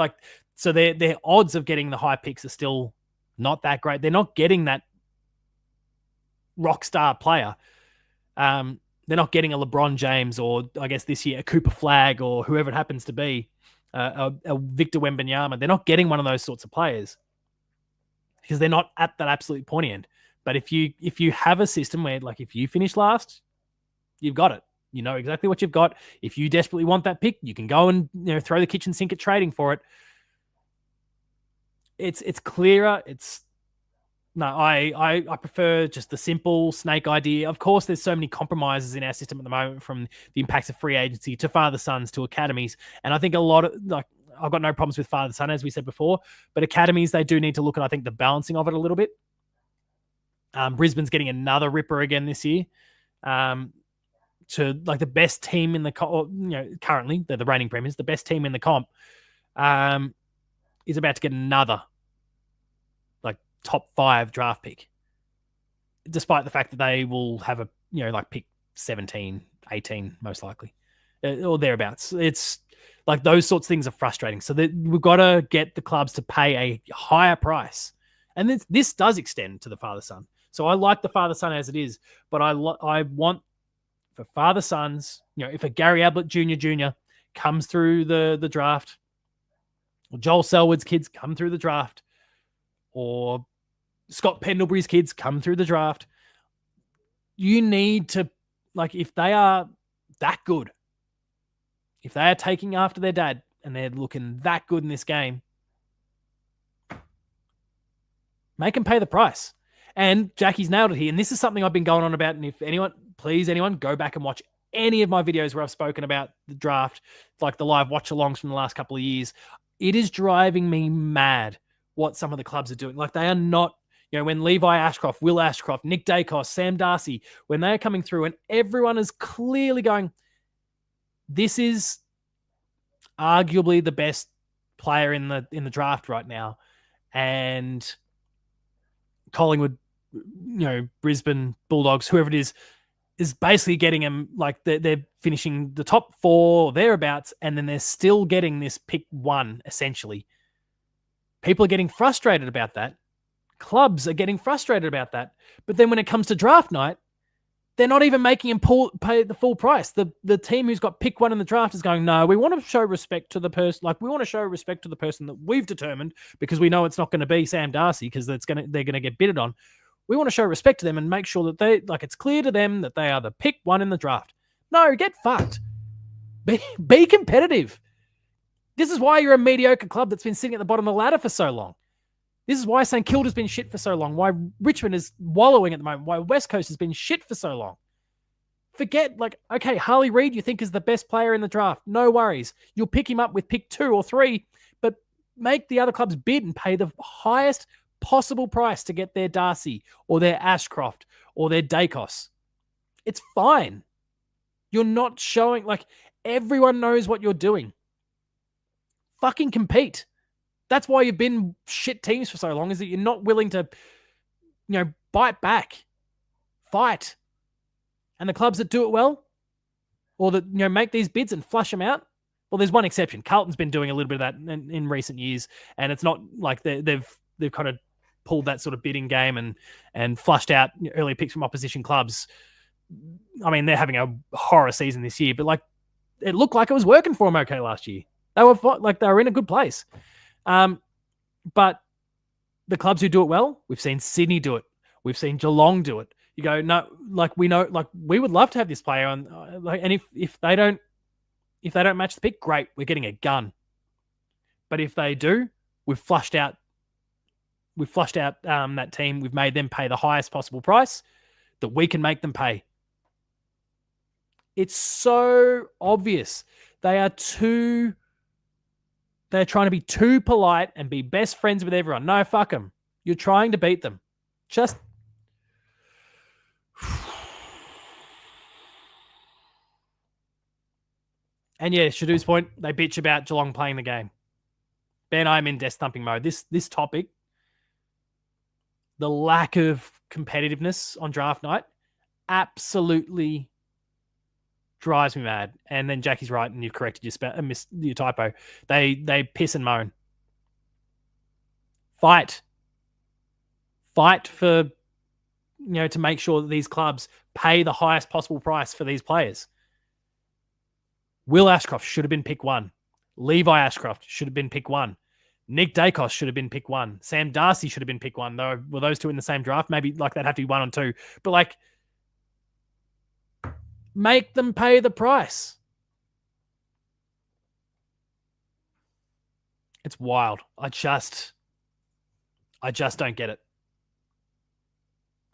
so their odds of getting the high picks are still not that great. They're not getting that rock star player. They're not getting a LeBron James or, I guess this year, a Cooper Flagg or whoever it happens to be, a Victor Wembanyama. They're not getting one of those sorts of players because they're not at that absolute pointy end. But if you have a system where, if you finish last, you've got it. You know exactly what you've got. If you desperately want that pick, you can go and throw the kitchen sink at trading for it. It's clearer. I prefer just the simple snake idea. Of course, there's so many compromises in our system at the moment, from the impacts of free agency to father sons to academies, and I think a lot of I've got no problems with father son, as we said before, but academies, they do need to look at, I think, the balancing of it a little bit. Brisbane's getting another ripper again this year. To the best team in the currently they're the reigning premiers, the best team in the comp, is about to get another top 5 draft pick, despite the fact that they will have a pick 17, 18 most likely, or thereabouts. It's those sorts of things are frustrating. So that we've got to get the clubs to pay a higher price, and this does extend to the father son. So I like the father son as it is, but I want for father sons, if a Gary Ablett Jr. comes through the draft, or Joel Selwood's kids come through the draft, or Scott Pendlebury's kids come through the draft, you need to, if they are that good, if they are taking after their dad and they're looking that good in this game, make them pay the price. And Jackie's nailed it here. And this is something I've been going on about. And if anyone, go back and watch any of my videos where I've spoken about the draft, like the live watch-alongs from the last couple of years. It is driving me mad what some of the clubs are doing. They are not, when Levi Ashcroft, Will Ashcroft, Nick Dacos, Sam Darcy, when they are coming through and everyone is clearly going, this is arguably the best player in the draft right now. And Collingwood, Brisbane Bulldogs, whoever it is basically getting them, they're finishing the top 4 or thereabouts, and then they're still getting this pick 1, essentially. People are getting frustrated about that. Clubs are getting frustrated about that. But then when it comes to draft night, they're not even making him pay the full price. The team who's got pick 1 in the draft is going, no, we want to show respect to the person. We want to show respect to the person that we've determined, because we know it's not going to be Sam Darcy, because they're going to get bidded on. We want to show respect to them and make sure that they, it's clear to them that they are the pick 1 in the draft. No, get fucked. Be competitive. This is why you're a mediocre club that's been sitting at the bottom of the ladder for so long. This is why St Kilda's been shit for so long, why Richmond is wallowing at the moment, why West Coast has been shit for so long. Forget, okay, Harley Reid you think is the best player in the draft. No worries. You'll pick him up with pick 2 or 3, but make the other clubs bid and pay the highest possible price to get their Darcy or their Ashcroft or their Dacos. It's fine. You're not showing, everyone knows what you're doing. Fucking compete. That's why you've been shit teams for so long, is that you're not willing to, bite back, fight. And the clubs that do it well, or that, make these bids and flush them out, well, there's one exception. Carlton's been doing a little bit of that in recent years, and it's not like they've kind of pulled that sort of bidding game and flushed out early picks from opposition clubs. I mean, they're having a horror season this year, but it looked like it was working for them okay last year. They were in a good place. But the clubs who do it well, we've seen Sydney do it. We've seen Geelong do it. You go, no, we know, we would love to have this player on, and if they don't match the pick, great, we're getting a gun. But if they do, we've flushed out that team. We've made them pay the highest possible price that we can make them pay. It's so obvious. They're trying to be too polite and be best friends with everyone. No, fuck them. You're trying to beat them. Just... And yeah, Shadoo's point, they bitch about Geelong playing the game. Ben, I'm in death thumping mode. This topic, the lack of competitiveness on draft night, absolutely drives me mad. And then Jackie's right, and you've corrected your typo. They piss and moan. Fight for, to make sure that these clubs pay the highest possible price for these players. Will Ashcroft should have been pick 1. Levi Ashcroft should have been pick 1. Nick Dacos should have been pick 1. Sam Darcy should have been pick 1. Though, were those two in the same draft? Maybe they'd have to be 1 and 2. But Make them pay the price. It's wild. I just don't get it.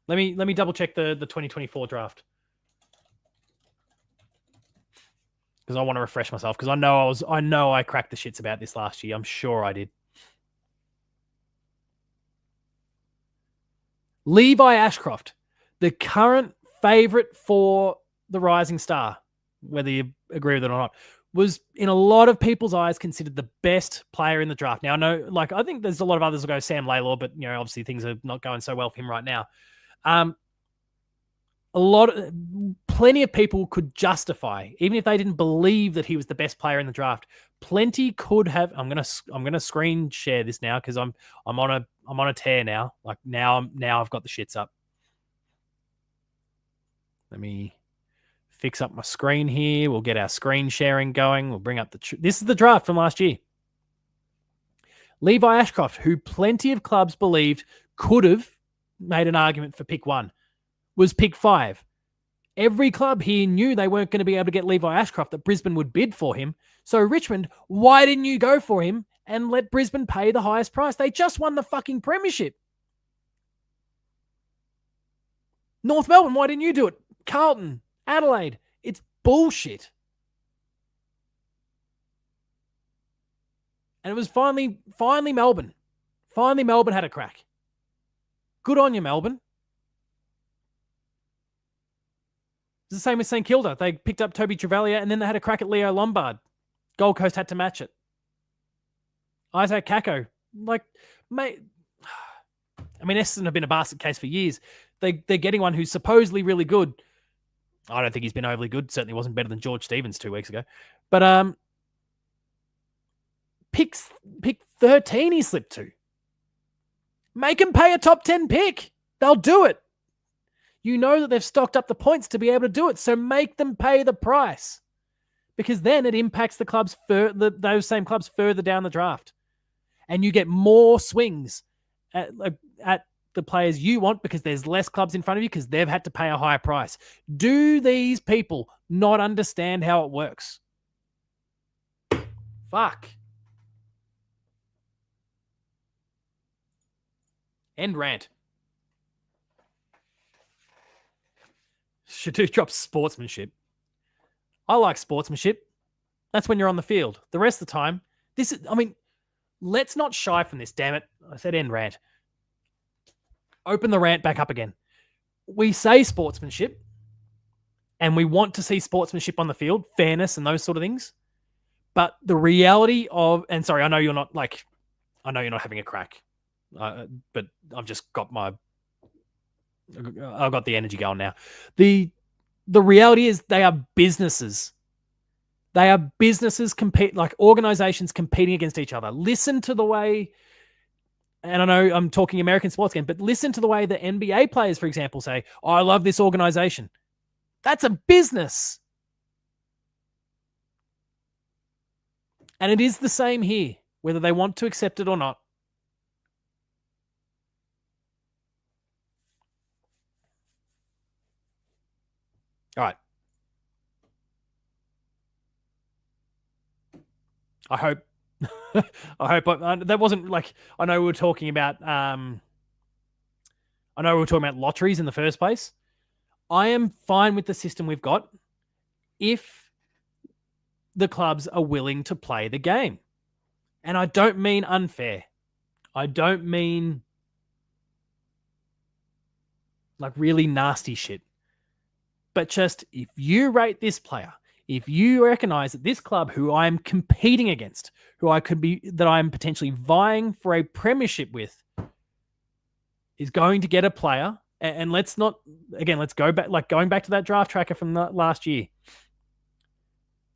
Let me double check the 2024 draft. Because I want to refresh myself, because I know I cracked the shits about this last year. I'm sure I did. Levi Ashcroft, the current favorite for the Rising Star, whether you agree with it or not, was in a lot of people's eyes considered the best player in the draft. Now, I know, I think there's a lot of others will go Sam Laylor, but obviously things are not going so well for him right now. Plenty of people could justify, even if they didn't believe that he was the best player in the draft. Plenty could have. I'm gonna screen share this now because I'm on a tear now. Now I've got the shits up. Let me fix up my screen here. We'll get our screen sharing going. We'll bring up this is the draft from last year. Levi Ashcroft, who plenty of clubs believed could have made an argument for pick 1, was pick 5. Every club here knew they weren't going to be able to get Levi Ashcroft, that Brisbane would bid for him. So Richmond, why didn't you go for him and let Brisbane pay the highest price? They just won the fucking premiership. North Melbourne, why didn't you do it? Carlton, Adelaide, it's bullshit. And it was finally Melbourne. Finally Melbourne had a crack. Good on you, Melbourne. It's the same with St Kilda. They picked up Toby Trevelyan and then they had a crack at Leo Lombard. Gold Coast had to match it. Isaac Kako. Mate, I mean, Essendon have been a basket case for years. They're getting one who's supposedly really good. I don't think he's been overly good. Certainly wasn't better than George Stevens 2 weeks ago. But pick 13 he slipped to. Make him pay a top 10 pick. They'll do it. You know that they've stocked up the points to be able to do it, so make them pay the price. Because then it impacts the clubs, those same clubs further down the draft. And you get more swings at the players you want because there's less clubs in front of you because they've had to pay a higher price. Do these people not understand how it works? Fuck. End rant. Shadu drops sportsmanship. I like sportsmanship. That's when you're on the field. The rest of the time, let's not shy from this, damn it. I said end rant. Open the rant back up again. We say sportsmanship, and we want to see sportsmanship on the field, fairness and those sort of things. But the reality of, and sorry, I know you're not having a crack, but I've got the energy going now. The reality is they are businesses. They are businesses organizations competing against each other. Listen to the way, and I know I'm talking American sports again, but listen to the way the NBA players, for example, say, "Oh, I love this organization." That's a business. And it is the same here, whether they want to accept it or not. All right. I hope that wasn't I know we were talking about lotteries in the first place. I am fine with the system we've got if the clubs are willing to play the game. And I don't mean unfair. I don't mean really nasty shit. But just if you rate this player, if you recognize that this club who I'm competing against, that I'm potentially vying for a premiership with, is going to get a player, and let's go back, going back to that draft tracker from last year.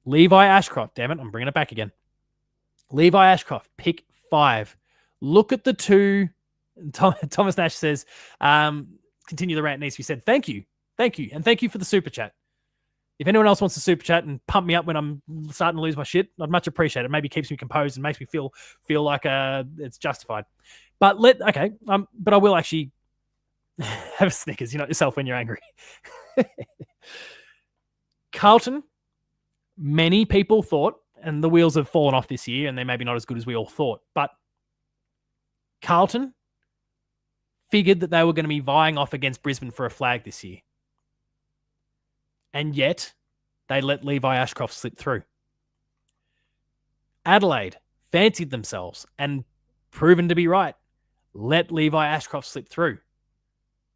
Levi Ashcroft, damn it, I'm bringing it back again. Levi Ashcroft, pick 5. Look at the 2. Thomas Nash says, continue the rant needs to be said. Thank you. And thank you for the super chat. If anyone else wants to super chat and pump me up when I'm starting to lose my shit, I'd much appreciate it. Maybe keeps me composed and makes me feel like it's justified. But but I will actually have a Snickers. You're not yourself when you're angry. Carlton, many people thought, and the wheels have fallen off this year, and they're maybe not as good as we all thought, but Carlton figured that they were going to be vying off against Brisbane for a flag this year. And yet, they let Levi Ashcroft slip through. Adelaide fancied themselves and proven to be right. Let Levi Ashcroft slip through.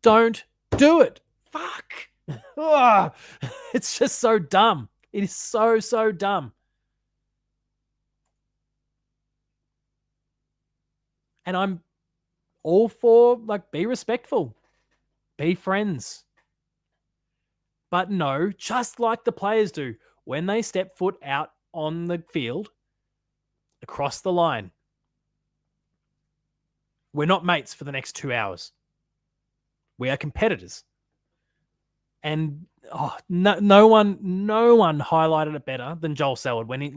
Don't do it. Fuck. It's just so dumb. It is so, so dumb. And I'm all for, be respectful. Be friends. But no, just like the players do, when they step foot out on the field, across the line, we're not mates for the next 2 hours. We are competitors. And no one highlighted it better than Joel Selwood when he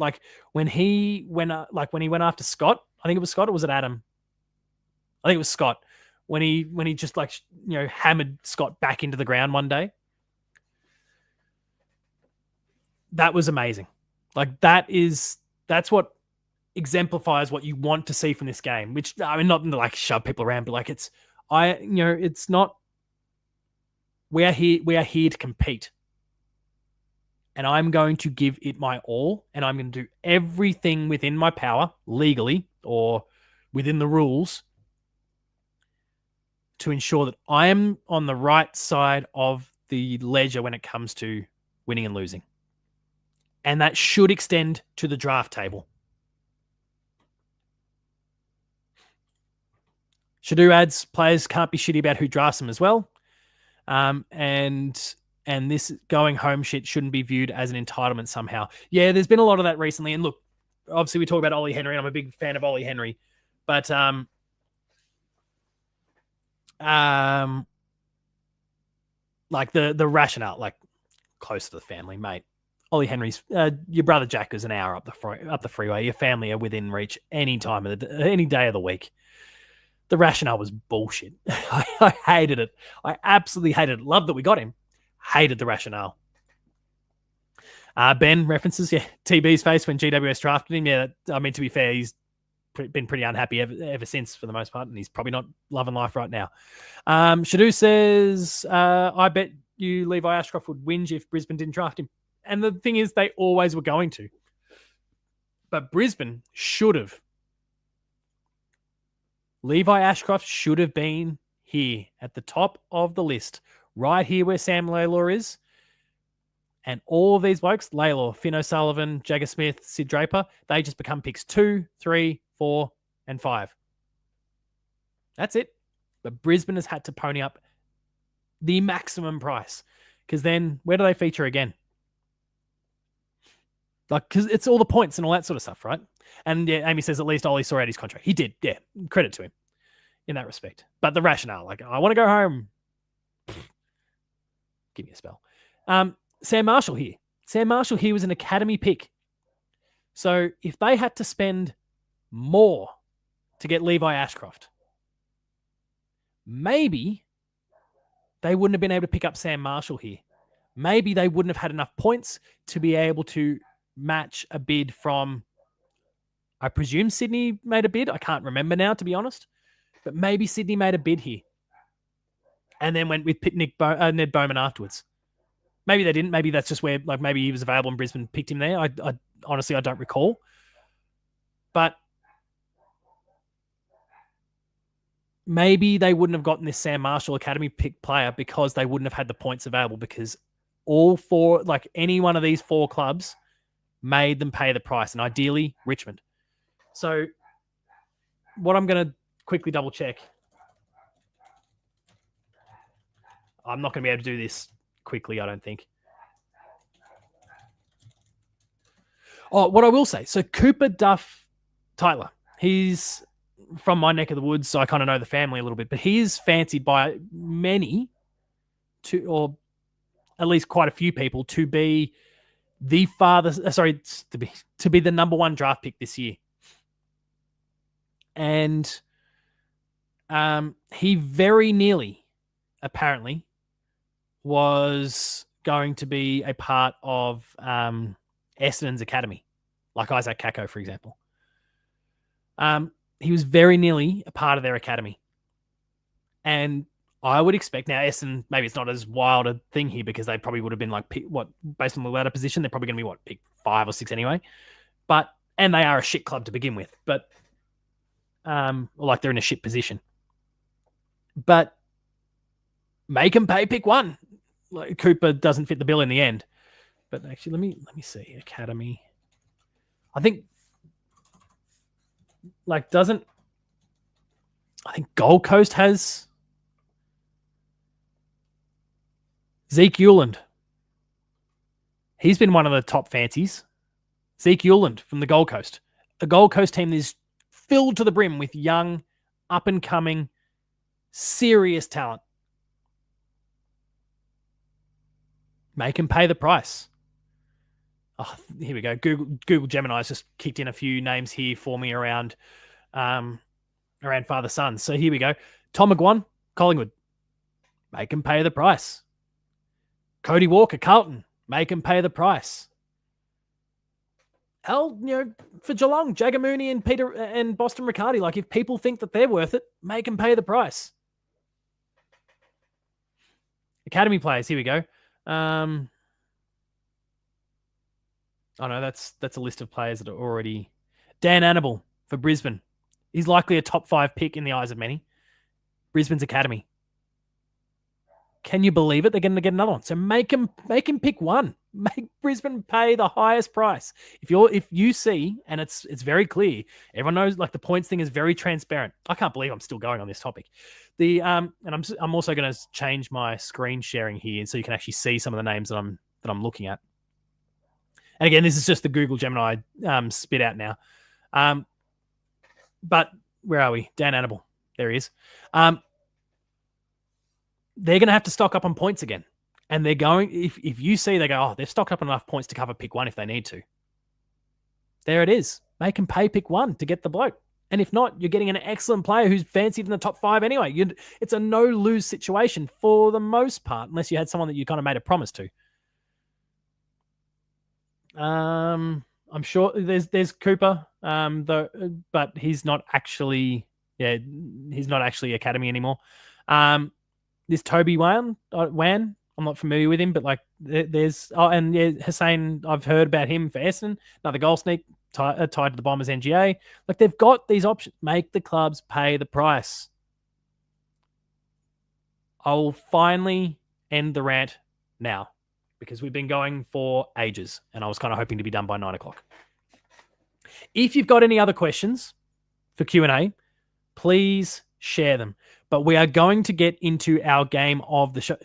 went after Scott. I think it was Scott, or was it Adam? I think it was Scott when he just hammered Scott back into the ground one day. That was amazing. That's what exemplifies what you want to see from this game, which, I mean, not shove people around, but it's not, we are here to compete. And I'm going to give it my all, and I'm going to do everything within my power, legally or within the rules, to ensure that I am on the right side of the ledger when it comes to winning and losing. And that should extend to the draft table. Shadu adds, players can't be shitty about who drafts them as well. And this going home shit shouldn't be viewed as an entitlement somehow. Yeah, there's been a lot of that recently. And look, obviously we talk about Ollie Henry. I'm a big fan of Ollie Henry. But the rationale, close to the family, mate. Ollie Henry's your brother Jack is an hour up the freeway. Your family are within reach any time of any day of the week. The rationale was bullshit. I hated it. I absolutely hated it. Love that we got him. Hated the rationale. Ben references, TB's face when GWS drafted him. Yeah, I mean, to be fair, he's been pretty unhappy ever since for the most part, and he's probably not loving life right now. Shadu says, I bet you Levi Ashcroft would whinge if Brisbane didn't draft him. And the thing is, they always were going to. But Brisbane should have. Levi Ashcroft should have been here at the top of the list, right here where Sam Laylor is. And all of these blokes, Laylor, Finn O'Sullivan, Jagger Smith, Sid Draper, they just become picks 2, 3, 4, and 5. That's it. But Brisbane has had to pony up the maximum price. Because then, where do they feature again? Because it's all the points and all that sort of stuff, right? And yeah, Amy says at least Ollie saw out his contract. He did, yeah. Credit to him in that respect. But the rationale, I want to go home. Give me a spell. Sam Marshall here. Sam Marshall here was an academy pick. So if they had to spend more to get Levi Ashcroft, maybe they wouldn't have been able to pick up Sam Marshall here. Maybe they wouldn't have had enough points to be able to match a bid from, I presume Sydney made a bid. I can't remember now, to be honest. But maybe Sydney made a bid here. And then went with Ned Bowman afterwards. Maybe they didn't. Maybe that's just where, maybe he was available and Brisbane picked him there. I honestly, I don't recall. But maybe they wouldn't have gotten this Sam Marshall Academy pick player because they wouldn't have had the points available, because all four, any one of these four clubs made them pay the price, and ideally Richmond. So what I'm going to quickly double check. I'm not going to be able to do this quickly, I don't think. Oh, what I will say. So Cooper Duff Tyler, he's from my neck of the woods, so I kind of know the family a little bit, but he is fancied by many or at least quite a few people to be the father, to be the number one draft pick this year. And he very nearly, apparently, was going to be a part of Essendon's academy, like Isaac Kako, for example. He was very nearly a part of their academy. And I would expect now Essendon, maybe it's not as wild a thing here because they probably would have been like, based on the ladder position, they're probably going to be pick 5 or 6 anyway. And they are a shit club to begin with, but like they're in a shit position. But make them pay pick 1. Like Cooper doesn't fit the bill in the end. But actually, let me see. Academy. I think I think Gold Coast has Zeke Euland. He's been one of the top fancies. Zeke Euland from the Gold Coast. A Gold Coast team that is filled to the brim with young, up-and-coming, serious talent. Make him pay the price. Oh, here we go. Google Gemini's just kicked in a few names here for me around father-son. So here we go. Tom McGuan, Collingwood. Make him pay the price. Cody Walker, Carlton. Make him pay the price. Hell, for Geelong, Jagger Mooney and Boston Riccardi. Like, if people think that they're worth it, make them pay the price. Academy players, here we go. Oh no, that's a list of players that are already. Dan Annable for Brisbane. He's likely a top 5 pick in the eyes of many. Brisbane's academy. Can you believe it? They're going to get another one. So make him pick 1. Make Brisbane pay the highest price. If you see, and it's very clear, everyone knows, like, the points thing is very transparent. I can't believe I'm still going on this topic. And I'm also going to change my screen sharing here so you can actually see some of the names that I'm looking at. And again, this is just the Google Gemini spit out now. But where are we? Dan Annable. There he is. They're going to have to stock up on points again. And they're going, if you see, they go, oh, they've stocked up enough points to cover pick 1 if they need to. There it is. Make them pay pick 1 to get the bloke. And if not, you're getting an excellent player who's fancied in the top 5 anyway. It's a no-lose situation for the most part, unless you had someone that you kind of made a promise to. I'm sure there's Cooper, but he's not actually academy anymore. This Toby Wan, I'm not familiar with him, but like there's Hussein. I've heard about him for Essendon, another goal sneak tied to the Bombers NGA. Like, they've got these options. Make the clubs pay the price. I'll finally end the rant now, because we've been going for ages, and I was kind of hoping to be done by 9:00. If you've got any other questions for Q&A, please share them. But we are going to get into our game of the show.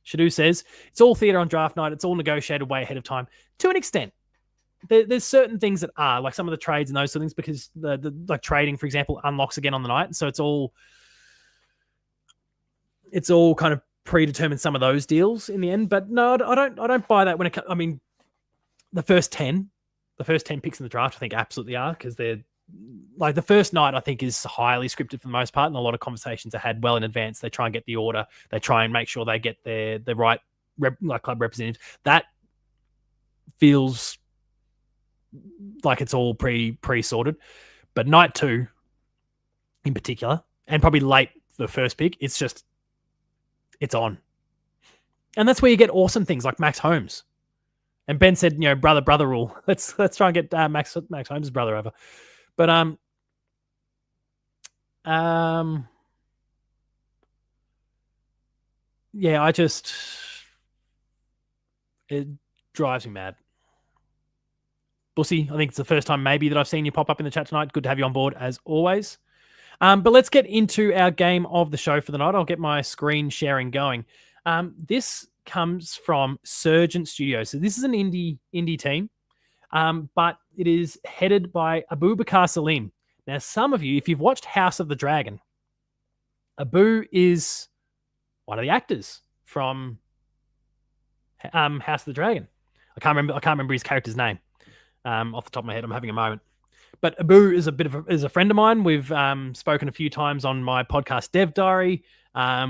Shadu says, it's all theatre on draft night. It's all negotiated way ahead of time. To an extent. There's certain things that are, like some of the trades and those sort of things, because the like trading, for example, unlocks again on the night. And so it's all kind of predetermined, some of those deals in the end. But no, I don't buy that when it comes. I mean, the first 10 picks in the draft, I think absolutely are, because they're like, the first night I think is highly scripted for the most part, and a lot of conversations are had well in advance. They try and get the order. They try and make sure they get the right club representatives. That feels like it's all pre-sorted. But night 2 in particular, and probably late the first pick, it's on. And that's where you get awesome things like Max Holmes. And Ben said, brother rule. Let's try and get Max Holmes' brother over. But yeah, it drives me mad. Bussy, I think it's the first time maybe that I've seen you pop up in the chat tonight. Good to have you on board as always. But let's get into our game of the show for the night. I'll get my screen sharing going. This comes from Surgeon Studios. So this is an indie team, but it is headed by Abu Bakar Salim. Now, some of you, if you've watched House of the Dragon, Abu is one of the actors from House of the Dragon. I can't remember his character's name off the top of my head. I'm having a moment. But Abu is a friend of mine. We've spoken a few times on my podcast Dev Diary.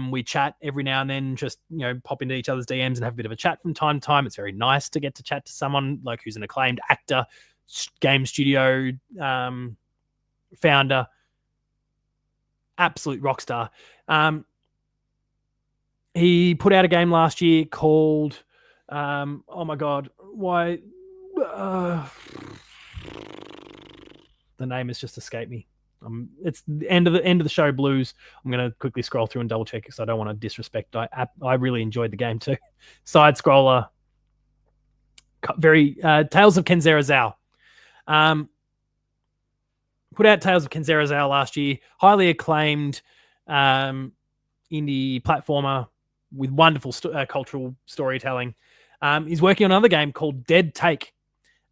We chat every now and then, just pop into each other's DMs and have a bit of a chat from time to time. It's very nice to get to chat to someone like who's an acclaimed actor, game studio founder, absolute rock star. He put out a game last year called oh my god, why the name has just escaped me. It's the end of the show, Blues. I'm going to quickly scroll through and double check because I don't want to disrespect. I really enjoyed the game too. Side scroller, very Tales of Kenzera Zao. Put out Tales of Kenzera Zao last year. Highly acclaimed indie platformer with wonderful cultural storytelling. He's working on another game called Dead Take,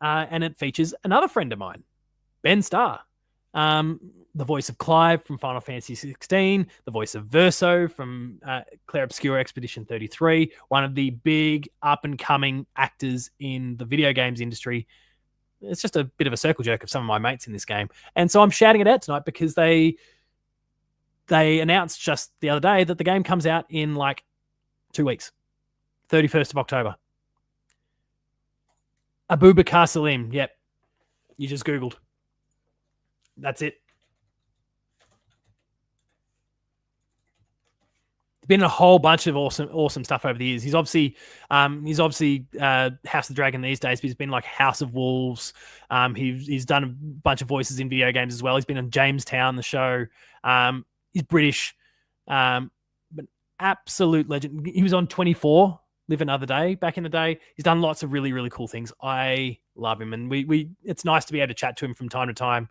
and it features another friend of mine, Ben Starr, the voice of Clive from Final Fantasy 16, the voice of Verso from Clair Obscur Expedition 33, one of the big up-and-coming actors in the video games industry. It's just a bit of a circle jerk of some of my mates in this game. And so I'm shouting it out tonight because they announced just the other day that the game comes out in like 2 weeks, 31st of October. Abubakar Salim. Yep. You just Googled. That's it. There's been a whole bunch of awesome stuff over the years. He's obviously House of the Dragon these days, but he's been like House of Wolves. He's done a bunch of voices in video games as well. He's been on Jamestown, the show. He's British, but absolute legend. He was on 24, Live Another Day back in the day. He's done lots of really, really cool things. I love him, and it's nice to be able to chat to him from time to time.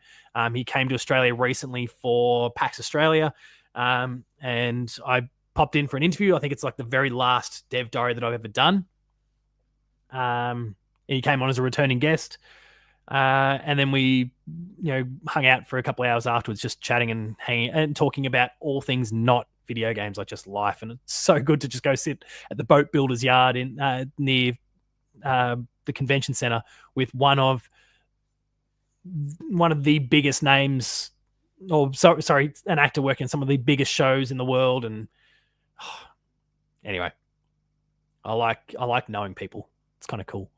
He came to Australia recently for PAX Australia, and I popped in for an interview. I think it's like the very last Dev Diary that I've ever done. And he came on as a returning guest. And then we, hung out for a couple of hours afterwards, just chatting and hanging and talking about all things not video games, like just life. And it's so good to just go sit at the boat builder's yard in near the convention center with one of the biggest names, or sorry, an actor working some of the biggest shows in the world. And anyway, I like knowing people. It's kind of cool.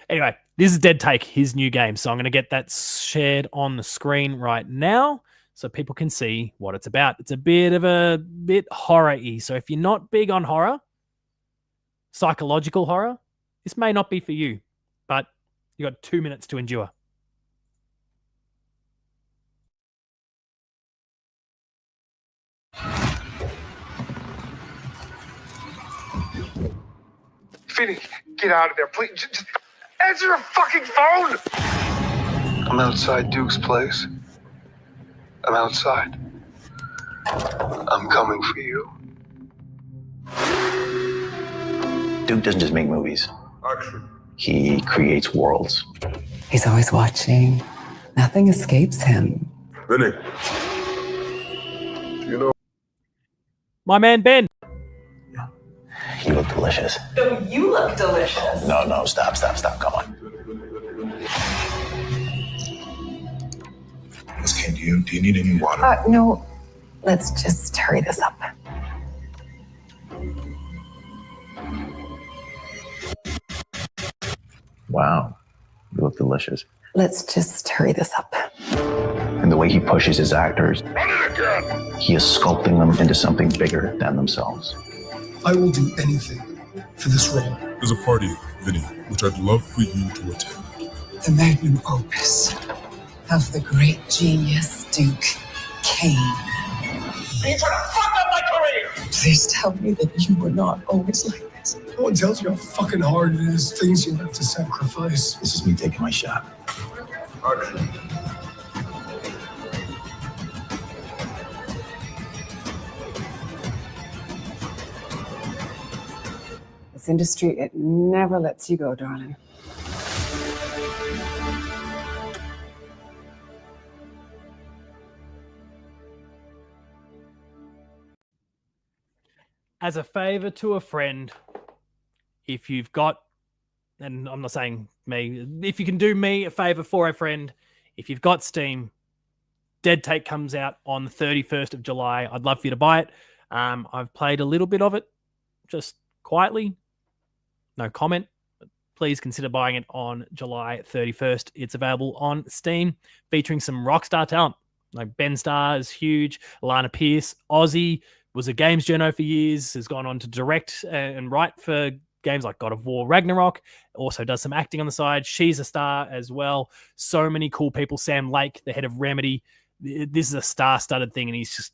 Anyway, this is Dead Take, his new game. So I'm going to get that shared on the screen right now so people can see what it's about. It's a bit horror-y. So if you're not big on horror, psychological horror, this may not be for you, but you got 2 minutes to endure. Finny, get out of there, please. Just answer your fucking phone! I'm outside Duke's place. I'm outside. I'm coming for you. Duke doesn't just make movies. Action. He creates worlds. He's always watching. Nothing escapes him. Vinny. You know. My man, Ben. You look delicious. No, you look delicious. No, stop, come on. Miss Ken, do you need any water? No, let's just hurry this up. Wow, you look delicious. Let's just hurry this up. And the way he pushes his actors, Run it again! he is sculpting them into something bigger than themselves. I will do anything for this role. There's a party, Vinny, which I'd love for you to attend. The magnum opus of the great genius Duke Kane. Are you trying to fuck up my career? Please tell me that you were not always like this. No one tells you how fucking hard it is, things you have to sacrifice. This is me taking my shot. Action. This industry, it never lets you go, darling. As a favor to a friend, if you've got, and I'm not saying me, if you can do me a favor for a friend, if you've got Steam, Dead Take comes out on the 31st of July. I'd love for you to buy it. I've played a little bit of it, just quietly. No comment. Please consider buying it on July 31st. It's available on Steam, featuring some rockstar talent. Like Ben Starr is huge. Alana Pierce, Aussie, was a games journo for years, has gone on to direct and write for games like God of War Ragnarok, also does some acting on the side. She's a star as well. So many cool people. Sam Lake, the head of Remedy. This is a star-studded thing, and he's just,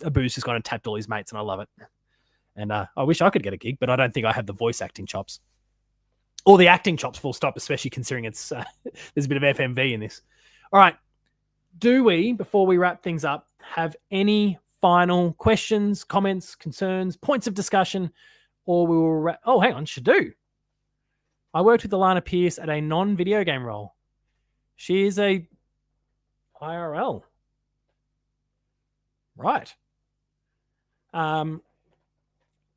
Abu's just gone and tapped all his mates, and I love it. And I wish I could get a gig, but I don't think I have the voice acting chops. Or the acting chops, full stop, especially considering it's there's a bit of FMV in this. All right. Do we, before we wrap things up, have any final questions, comments, concerns, points of discussion, or we will... Oh, hang on, should do. I worked with Alana Pierce at a non-video game role. She is a IRL. Right.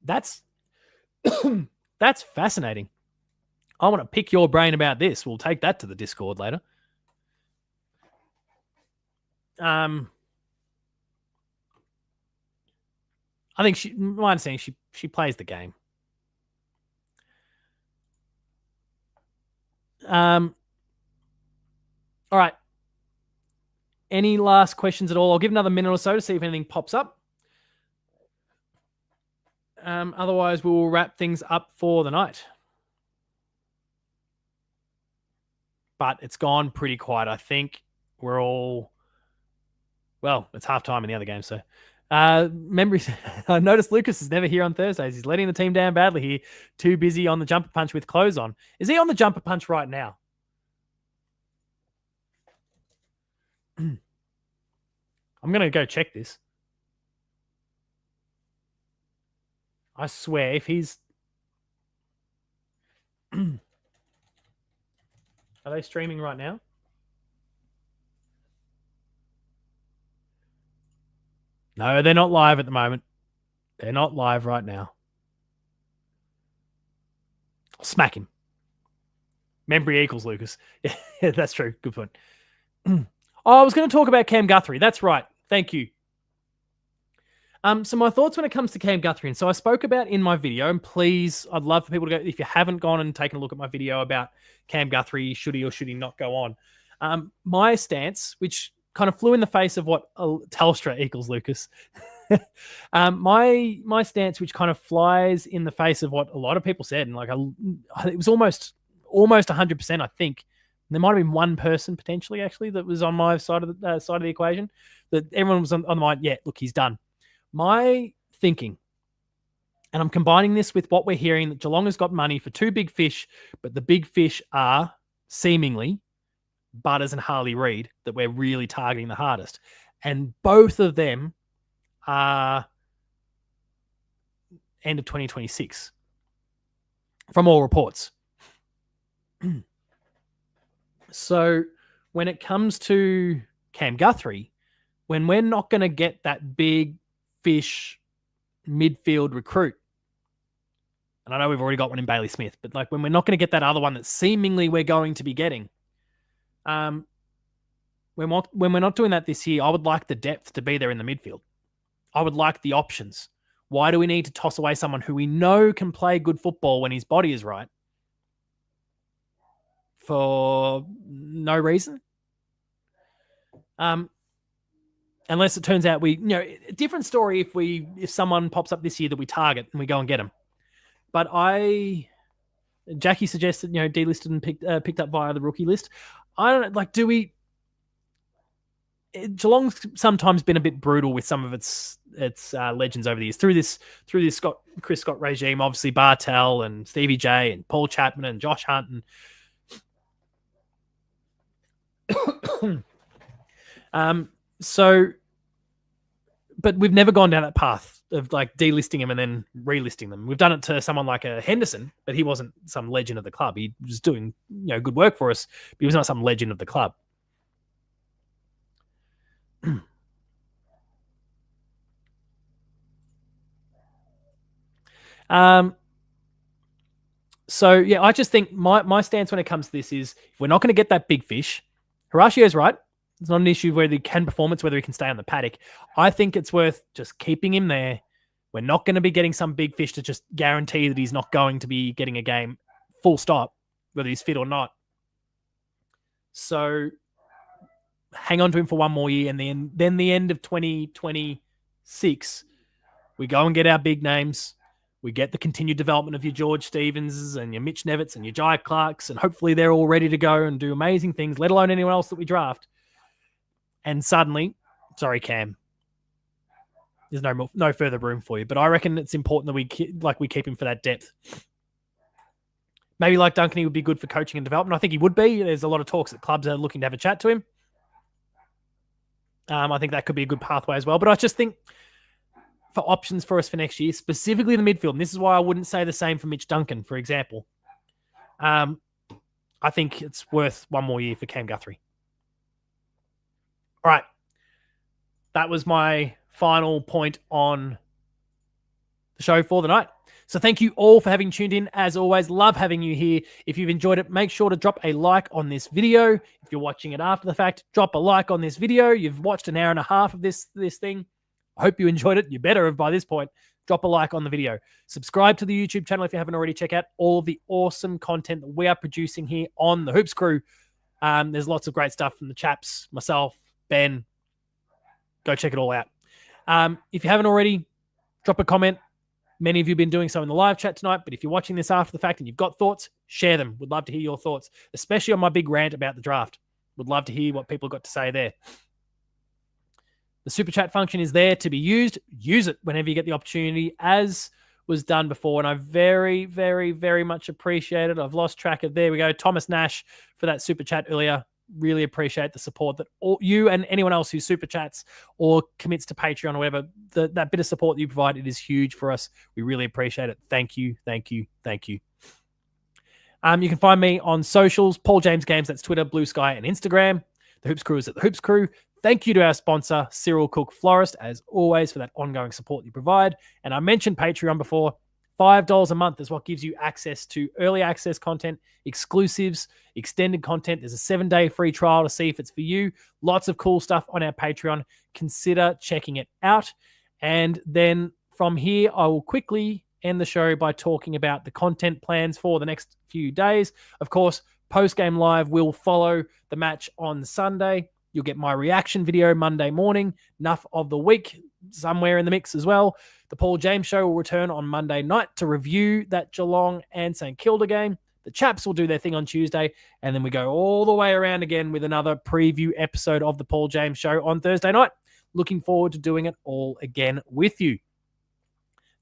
That's that's fascinating. I want to pick your brain about this. We'll take that to the Discord later. I think my understanding, she plays the game. All right. Any last questions at all? I'll give another minute or so to see if anything pops up. Otherwise, we will wrap things up for the night. But it's gone pretty quiet. I think we're all... Well, it's half-time in the other game, so... Memories. I noticed Lucas is never here on Thursdays. He's letting the team down badly here. Too busy on the jumper punch with clothes on. Is he on the jumper punch right now? I'm going to go check this. I swear, if he's... Are they streaming right now? No, they're not live at the moment. They're not live right now. Smack him. Memory equals Lucas. Yeah, that's true. Good point. I was going to talk about Cam Guthrie. That's right. Thank you. So my thoughts when it comes to Cam Guthrie. And so I spoke about in my video, and please, I'd love for people to go, if you haven't gone and taken a look at my video about Cam Guthrie, should he or should he not go on? My stance, which kind of flew in the face of what Telstra equals Lucas. My stance, which kind of flies in the face of what a lot of people said, and like it was almost 100%. I think there might have been one person potentially actually that was on my side of the equation. That everyone was on the mind. Yeah, look, he's done. My thinking, and I'm combining this with what we're hearing, that Geelong has got money for two big fish, but the big fish are seemingly Butters and Harley Reid, that we're really targeting the hardest. And both of them are end of 2026 from all reports. So when it comes to Cam Guthrie, when we're not going to get that big fish midfield recruit, and I know we've already got one in Bailey Smith, but like when we're not going to get that other one that seemingly we're going to be getting, when we're not doing that this year, I would like the depth to be there in the midfield. I would like the options. Why do we need to toss away someone who we know can play good football when his body is right for no reason? Unless it turns out a different story if someone pops up this year that we target and we go and get them. But Jackie suggested, delisted and picked up via the rookie list. I don't know, do we... Geelong's sometimes been a bit brutal with some of its legends over the years. Through this Chris Scott regime, obviously Bartel and Stevie J and Paul Chapman and Josh Hunt and but we've never gone down that path of delisting him and then relisting them. We've done it to someone like a Henderson, but he wasn't some legend of the club. He was doing good work for us, but he was not some legend of the club. I just think my stance when it comes to this is, if we're not going to get that big fish, Horatio's right. It's not an issue whether he can perform, it's whether he can stay on the paddock. I think it's worth just keeping him there. We're not going to be getting some big fish to just guarantee that he's not going to be getting a game, full stop, whether he's fit or not. So hang on to him for one more year, and then the end of 2026, we go and get our big names. We get the continued development of your George Stevenses and your Mitch Nevitts and your Jai Clarks, and hopefully they're all ready to go and do amazing things, let alone anyone else that we draft. And suddenly, sorry, Cam, there's no further room for you. But I reckon it's important that we keep him for that depth. Maybe like Duncan, he would be good for coaching and development. I think he would be. There's a lot of talks that clubs are looking to have a chat to him. I think that could be a good pathway as well. But I just think for options for us for next year, specifically in the midfield, and this is why I wouldn't say the same for Mitch Duncan, for example. I think it's worth one more year for Cam Guthrie. All right. That was my final point on the show for the night. So thank you all for having tuned in. As always, love having you here. If you've enjoyed it, make sure to drop a like on this video. If you're watching it after the fact, drop a like on this video. You've watched an hour and a half of this thing. I hope you enjoyed it. You better have by this point. Drop a like on the video. Subscribe to the YouTube channel if you haven't already. Check out all of the awesome content that we are producing here on the Hoops Crew. There's lots of great stuff from the chaps, myself, Ben. Go check it all out. If you haven't already, drop a comment. Many of you have been doing so in the live chat tonight, but if you're watching this after the fact and you've got thoughts, share them. Would love to hear your thoughts, especially on my big rant about the draft. Would love to hear what people got to say there. The super chat function is there to be used. Use it whenever you get the opportunity, as was done before. And I very, very, very much appreciate it. I've lost track of, there we go, Thomas Nash for that super chat earlier. Really appreciate the support that all you and anyone else who super chats or commits to Patreon or whatever, that bit of support that you provide, it is huge for us. We really appreciate it. Thank you, thank you, thank you. You can find me on socials, Paul James Games, that's Twitter, Blue Sky, and Instagram. The Hoops Crew is at the Hoops Crew. Thank you to our sponsor, Cyril Cook Florist, as always, for that ongoing support you provide. And I mentioned Patreon before. $5 a month is what gives you access to early access content, exclusives, extended content. There's a 7-day free trial to see if it's for you. Lots of cool stuff on our Patreon. Consider checking it out. And then from here, I will quickly end the show by talking about the content plans for the next few days. Of course, post-game live will follow the match on Sunday. You'll get my reaction video Monday morning. Enough of the week somewhere in the mix as well. The Paul James Show will return on Monday night to review that Geelong and St Kilda game. The chaps will do their thing on Tuesday, and then we go all the way around again with another preview episode of the Paul James Show on Thursday night. Looking forward to doing it all again with you.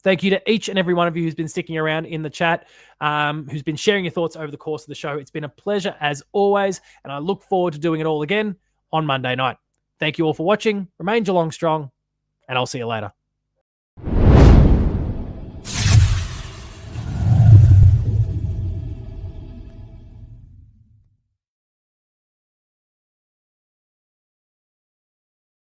Thank you to each and every one of you who's been sticking around in the chat, who's been sharing your thoughts over the course of the show. It's been a pleasure as always, and I look forward to doing it all again on Monday night. Thank you all for watching. Remain Geelong strong, and I'll see you later.